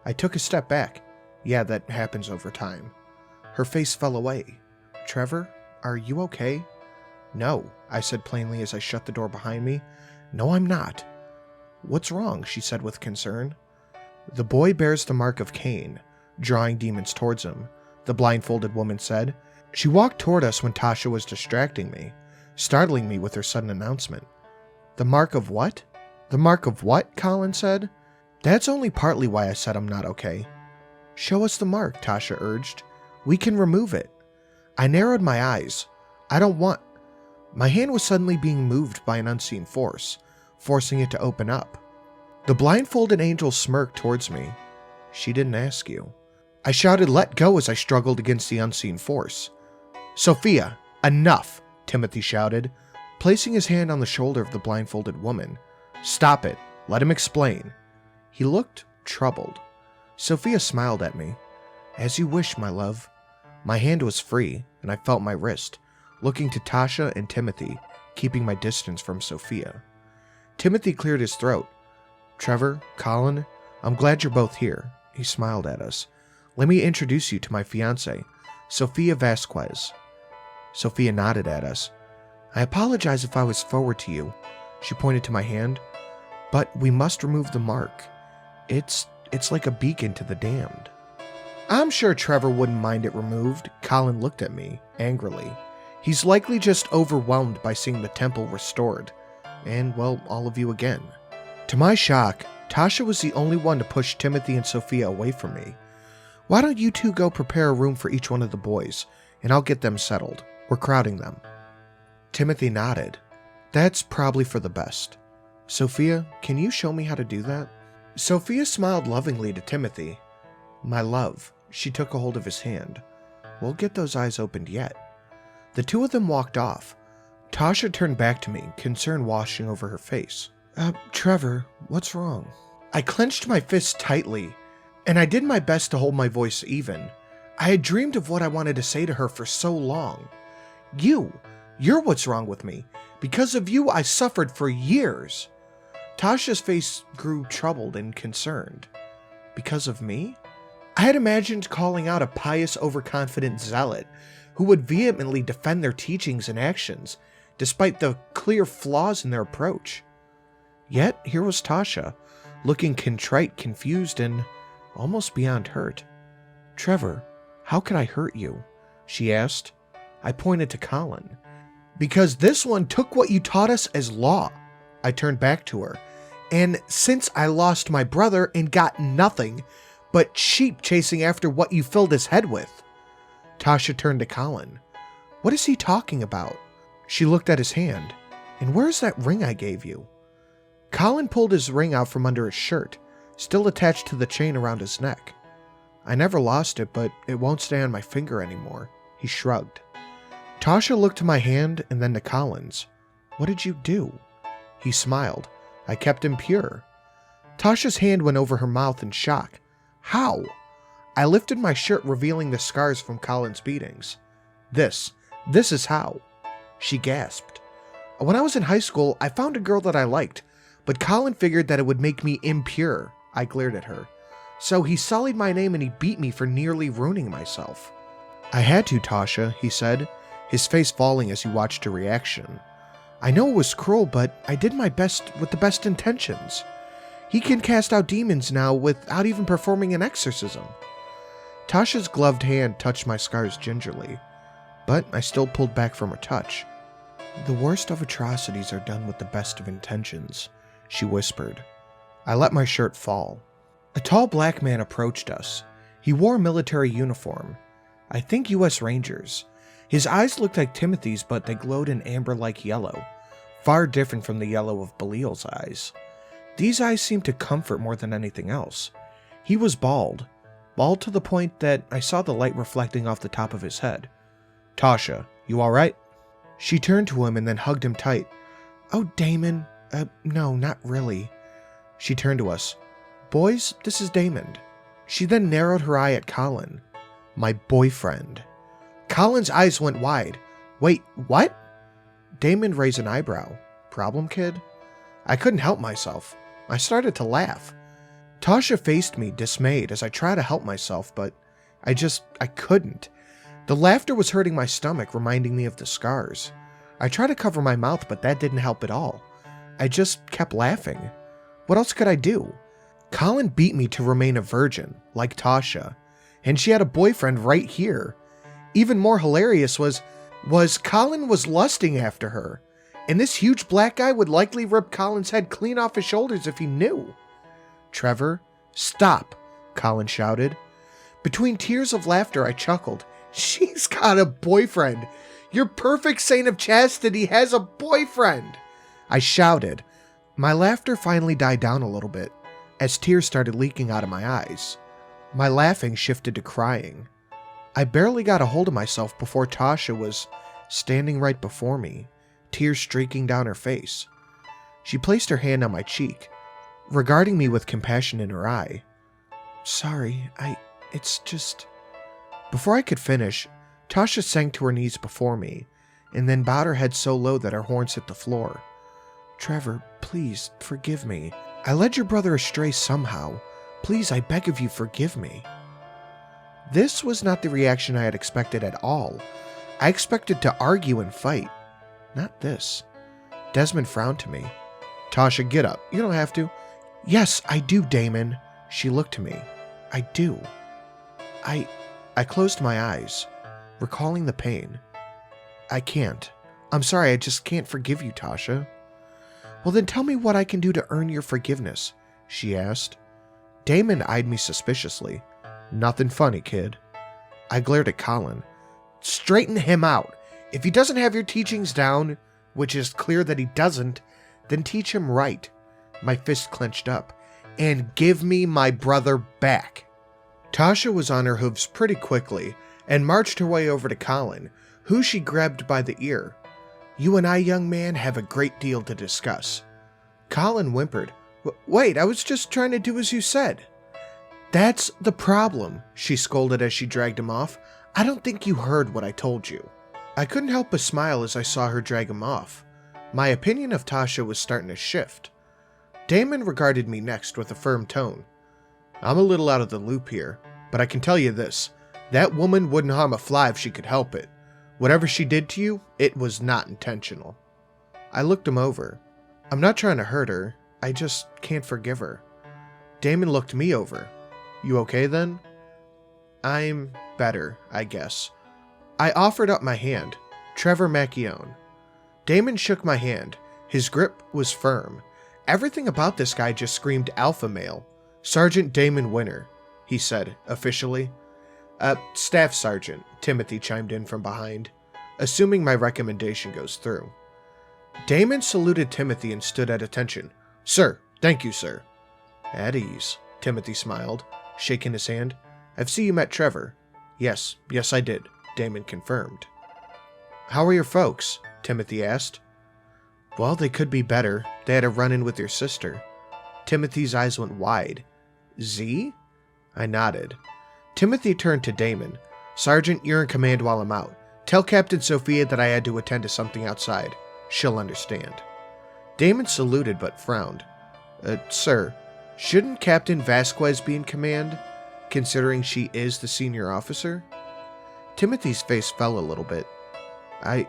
I took a step back. Yeah, that happens over time. Her face fell away. Trevor, are you okay? No, I said plainly as I shut the door behind me. No, I'm not. What's wrong? She said with concern. The boy bears the mark of Cain, drawing demons towards him, the blindfolded woman said. She walked toward us when Tasha was distracting me, startling me with her sudden announcement. The mark of what? The mark of what? Colin said. That's only partly why I said I'm not okay. Show us the mark, Tasha urged. We can remove it. I narrowed my eyes. I don't want... My hand was suddenly being moved by an unseen force, forcing it to open up. The blindfolded angel smirked towards me. She didn't ask you. I shouted, let go, as I struggled against the unseen force. Sophia, enough, Timothy shouted, placing his hand on the shoulder of the blindfolded woman. Stop it. Let him explain. He looked troubled. Sophia smiled at me. As you wish, my love. My hand was free, and I felt my wrist, looking to Tasha and Timothy, keeping my distance from Sophia. Timothy cleared his throat. Trevor, Colin, I'm glad you're both here. He smiled at us. Let me introduce you to my fiancée, Sophia Vasquez. Sophia nodded at us. I apologize if I was forward to you. She pointed to my hand. But we must remove the mark. It's like a beacon to the damned. I'm sure Trevor wouldn't mind it removed. Colin looked at me, angrily. He's likely just overwhelmed by seeing the temple restored. And, well, all of you again. To my shock, Tasha was the only one to push Timothy and Sophia away from me. Why don't you two go prepare a room for each one of the boys, and I'll get them settled. We're crowding them. Timothy nodded. That's probably for the best. Sophia, can you show me how to do that? Sophia smiled lovingly to Timothy. My love. She took a hold of his hand. We'll get those eyes opened yet. The two of them walked off. Tasha turned back to me, concern washing over her face. Trevor, what's wrong? I clenched my fists tightly, and I did my best to hold my voice even. I had dreamed of what I wanted to say to her for so long. You're what's wrong with me. Because of you, I suffered for years. Tasha's face grew troubled and concerned. Because of me? I had imagined calling out a pious, overconfident zealot who would vehemently defend their teachings and actions, despite the clear flaws in their approach. Yet here was Tasha, looking contrite, confused, and almost beyond hurt. Trevor, how could I hurt you? She asked. I pointed to Colin. Because this one took what you taught us as law. I turned back to her. And since I lost my brother and got nothing but sheep chasing after what you filled his head with. Tasha turned to Colin. What is he talking about? She looked at his hand. And where's that ring I gave you? Colin pulled his ring out from under his shirt, still attached to the chain around his neck. I never lost it, but it won't stay on my finger anymore. He shrugged. Tasha looked to my hand and then to Colin's. What did you do? He smiled. I kept him pure. Tasha's hand went over her mouth in shock. How? I lifted my shirt, revealing the scars from Colin's beatings. This is how. She gasped. When I was in high school, I found a girl that I liked, but Colin figured that it would make me impure. I glared at her. So he sullied my name and he beat me for nearly ruining myself. I had to, Tasha, he said, his face falling as he watched her reaction. I know it was cruel, but I did my best with the best intentions. He can cast out demons now without even performing an exorcism. Tasha's gloved hand touched my scars gingerly, but I still pulled back from her touch. The worst of atrocities are done with the best of intentions, she whispered. I let my shirt fall. A tall black man approached us. He wore a military uniform. I think U.S. Rangers. His eyes looked like Timothy's, but they glowed an amber-like yellow, far different from the yellow of Belial's eyes. These eyes seemed to comfort more than anything else. He was bald to the point that I saw the light reflecting off the top of his head. Tasha, you alright? She turned to him and then hugged him tight. Oh, Damon. No, not really. She turned to us. Boys, this is Damon. She then narrowed her eye at Colin. My boyfriend. Colin's eyes went wide. Wait, what? Damon raised an eyebrow. Problem, kid? I couldn't help myself. I started to laugh. Tasha faced me, dismayed, as I tried to help myself, but I couldn't. The laughter was hurting my stomach, reminding me of the scars. I tried to cover my mouth, but that didn't help at all. I just kept laughing. What else could I do? Colin beat me to remain a virgin, like Tasha, and she had a boyfriend right here. Even more hilarious was Colin was lusting after her, and this huge black guy would likely rip Colin's head clean off his shoulders if he knew. Trevor, stop, Colin shouted. Between tears of laughter, I chuckled. She's got a boyfriend. Your perfect saint of chastity has a boyfriend, I shouted. My laughter finally died down a little bit, as tears started leaking out of my eyes. My laughing shifted to crying. I barely got a hold of myself before Tasha was standing right before me, tears streaking down her face. She placed her hand on my cheek, regarding me with compassion in her eye. Sorry, it's just... Before I could finish, Tasha sank to her knees before me, and then bowed her head so low that her horns hit the floor. Trevor, please, forgive me. I led your brother astray somehow. Please, I beg of you, forgive me. This was not the reaction I had expected at all. I expected to argue and fight. Not this. Desmond frowned to me. Tasha, get up. You don't have to. Yes, I do, Damon. She looked to me. I do. I closed my eyes, recalling the pain. I can't. I'm sorry, I just can't forgive you, Tasha. Well, then tell me what I can do to earn your forgiveness, she asked. Damon eyed me suspiciously. Nothing funny, kid. I glared at Colin. Straighten him out. If he doesn't have your teachings down, which is clear that he doesn't, then teach him right. My fist clenched up. And give me my brother back. Tasha was on her hooves pretty quickly and marched her way over to Colin, who she grabbed by the ear. You and I, young man, have a great deal to discuss. Colin whimpered. Wait, I was just trying to do as you said. That's the problem, she scolded as she dragged him off. I don't think you heard what I told you. I couldn't help but smile as I saw her drag him off. My opinion of Tasha was starting to shift. Damon regarded me next with a firm tone. I'm a little out of the loop here, but I can tell you this. That woman wouldn't harm a fly if she could help it. Whatever she did to you, it was not intentional. I looked him over. I'm not trying to hurt her. I just can't forgive her. Damon looked me over. You okay then? I'm better, I guess. I offered up my hand. Trevor Macchione. Damon shook my hand. His grip was firm. Everything about this guy just screamed alpha male. Sergeant Damon Winter, he said, officially. Staff Sergeant, Timothy chimed in from behind, assuming my recommendation goes through. Damon saluted Timothy and stood at attention. Sir, thank you, sir. At ease, Timothy smiled, shaking his hand. I've seen you met Trevor. Yes, I did, Damon confirmed. How are your folks? Timothy asked. Well, they could be better. They had a run-in with your sister. Timothy's eyes went wide. Z? I nodded. Timothy turned to Damon. Sergeant, you're in command while I'm out. Tell Captain Sophia that I had to attend to something outside. She'll understand. Damon saluted but frowned. Sir, shouldn't Captain Vasquez be in command, considering she is the senior officer? Timothy's face fell a little bit. I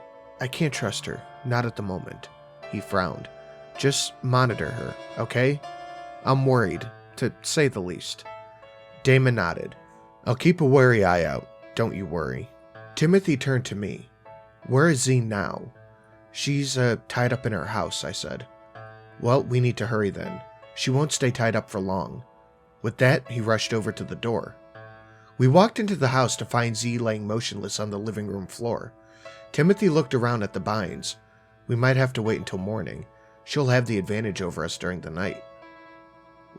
can't trust her. Not at the moment. He frowned. Just monitor her, okay? I'm worried, to say the least. Damon nodded. I'll keep a wary eye out. Don't you worry. Timothy turned to me. Where is Z now? She's tied up in her house, I said. Well, we need to hurry then. She won't stay tied up for long. With that, he rushed over to the door. We walked into the house to find Z laying motionless on the living room floor. Timothy looked around at the binds. We might have to wait until morning. She'll have the advantage over us during the night.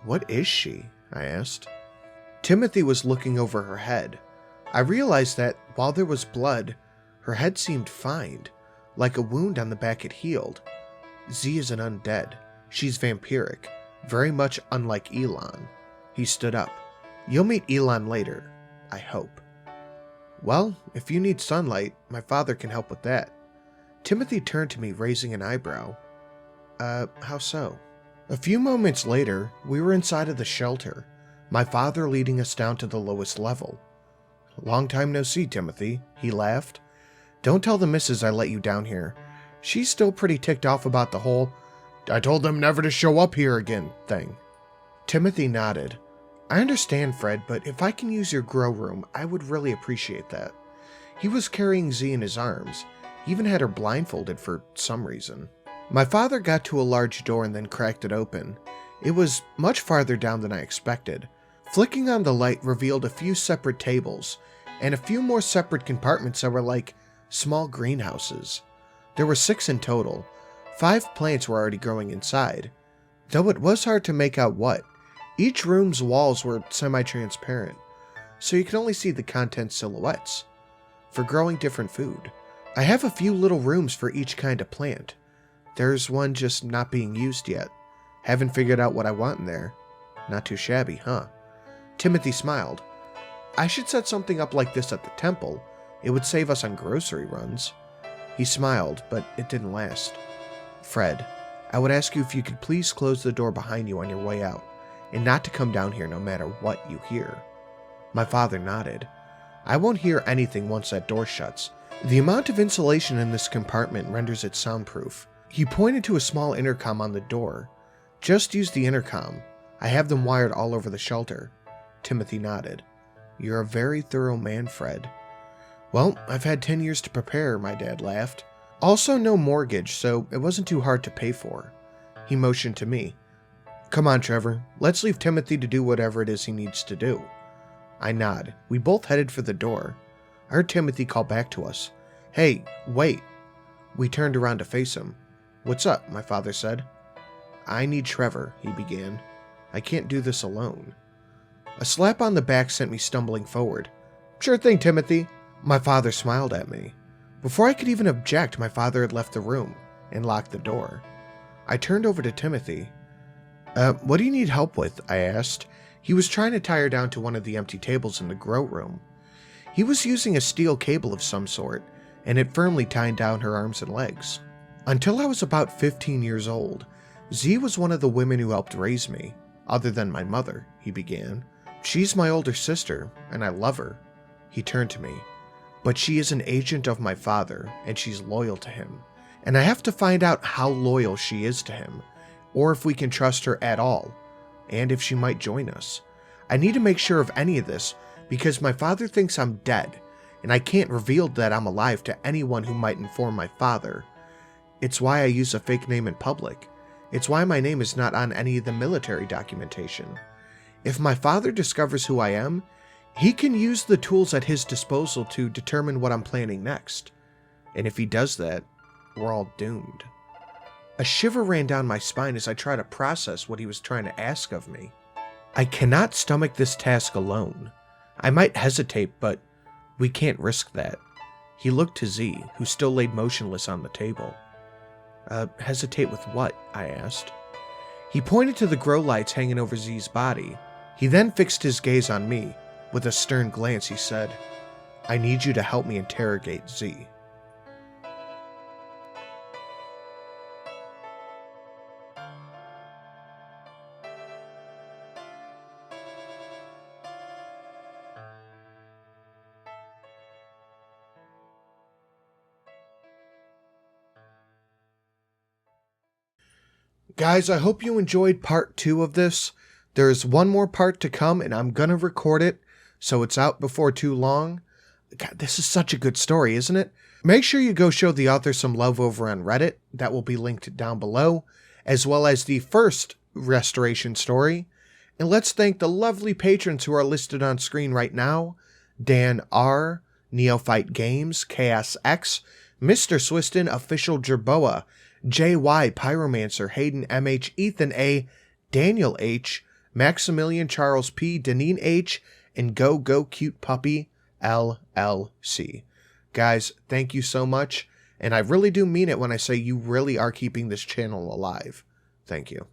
What is she? I asked. Timothy was looking over her head. I realized that, while there was blood, her head seemed fine, like a wound on the back had healed. Z is an undead. She's vampiric, very much unlike Elon. He stood up. You'll meet Elon later, I hope. Well, if you need sunlight, my father can help with that. Timothy turned to me, raising an eyebrow. How so? A few moments later, we were inside of the shelter, my father leading us down to the lowest level. Long time no see, Timothy, he laughed. Don't tell the missus I let you down here. She's still pretty ticked off about the whole I told them never to show up here again thing. Timothy nodded. I understand, Fred, but if I can use your grow room, I would really appreciate that. He was carrying Z in his arms. He even had her blindfolded for some reason. My father got to a large door and then cracked it open. It was much farther down than I expected. Flicking on the light revealed a few separate tables, and a few more separate compartments that were like small greenhouses. There were 6 in total. 5 plants were already growing inside, though it was hard to make out what. Each room's walls were semi-transparent, so you could only see the contents silhouettes, for growing different food. I have a few little rooms for each kind of plant. There's one just not being used yet. Haven't figured out what I want in there. Not too shabby, huh? Timothy smiled. I should set something up like this at the temple. It would save us on grocery runs. He smiled, but it didn't last. Fred, I would ask you if you could please close the door behind you on your way out, and not to come down here no matter what you hear. My father nodded. I won't hear anything once that door shuts. The amount of insulation in this compartment renders it soundproof. He pointed to a small intercom on the door. Just use the intercom. I have them wired all over the shelter. Timothy nodded. You're a very thorough man, Fred. Well, I've had 10 years to prepare, my dad laughed. Also no mortgage, so it wasn't too hard to pay for. He motioned to me. Come on, Trevor. Let's leave Timothy to do whatever it is he needs to do. I nod. We both headed for the door. I heard Timothy call back to us. Hey, wait. We turned around to face him. What's up? My father said. I need Trevor, he began. I can't do this alone. A slap on the back sent me stumbling forward. Sure thing, Timothy. My father smiled at me. Before I could even object, my father had left the room and locked the door. I turned over to Timothy. What do you need help with? I asked. He was trying to tie her down to one of the empty tables in the grow room. He was using a steel cable of some sort, and it firmly tied down her arms and legs. Until I was about 15 years old, Z was one of the women who helped raise me, other than my mother, he began. She's my older sister, and I love her. He turned to me. But she is an agent of my father, and she's loyal to him. And I have to find out how loyal she is to him, or if we can trust her at all, and if she might join us. I need to make sure of any of this, because my father thinks I'm dead, and I can't reveal that I'm alive to anyone who might inform my father. It's why I use a fake name in public. It's why my name is not on any of the military documentation. If my father discovers who I am, he can use the tools at his disposal to determine what I'm planning next. And if he does that, we're all doomed. A shiver ran down my spine as I tried to process what he was trying to ask of me. I cannot stomach this task alone. I might hesitate, but we can't risk that. He looked to Z, who still laid motionless on the table. Hesitate with what? I asked. He pointed to the grow lights hanging over Z's body. He then fixed his gaze on me. With a stern glance, he said, I need you to help me interrogate Z. Guys, I hope you enjoyed part 2 of this. There's one more part to come, and I'm gonna record it, so it's out before too long. God, this is such a good story, isn't it? Make sure you go show the author some love over on Reddit. That will be linked down below, as well as the first restoration story. And let's thank the lovely patrons who are listed on screen right now. Dan R., Neophyte Games, Chaos X, Mr. Swiston, Official Jerboa, JY, Pyromancer, Hayden MH, Ethan A, Daniel H, Maximilian Charles P, Deneen H, and Go Cute Puppy LLC. Guys, thank you so much, and I really do mean it when I say you really are keeping this channel alive. Thank you.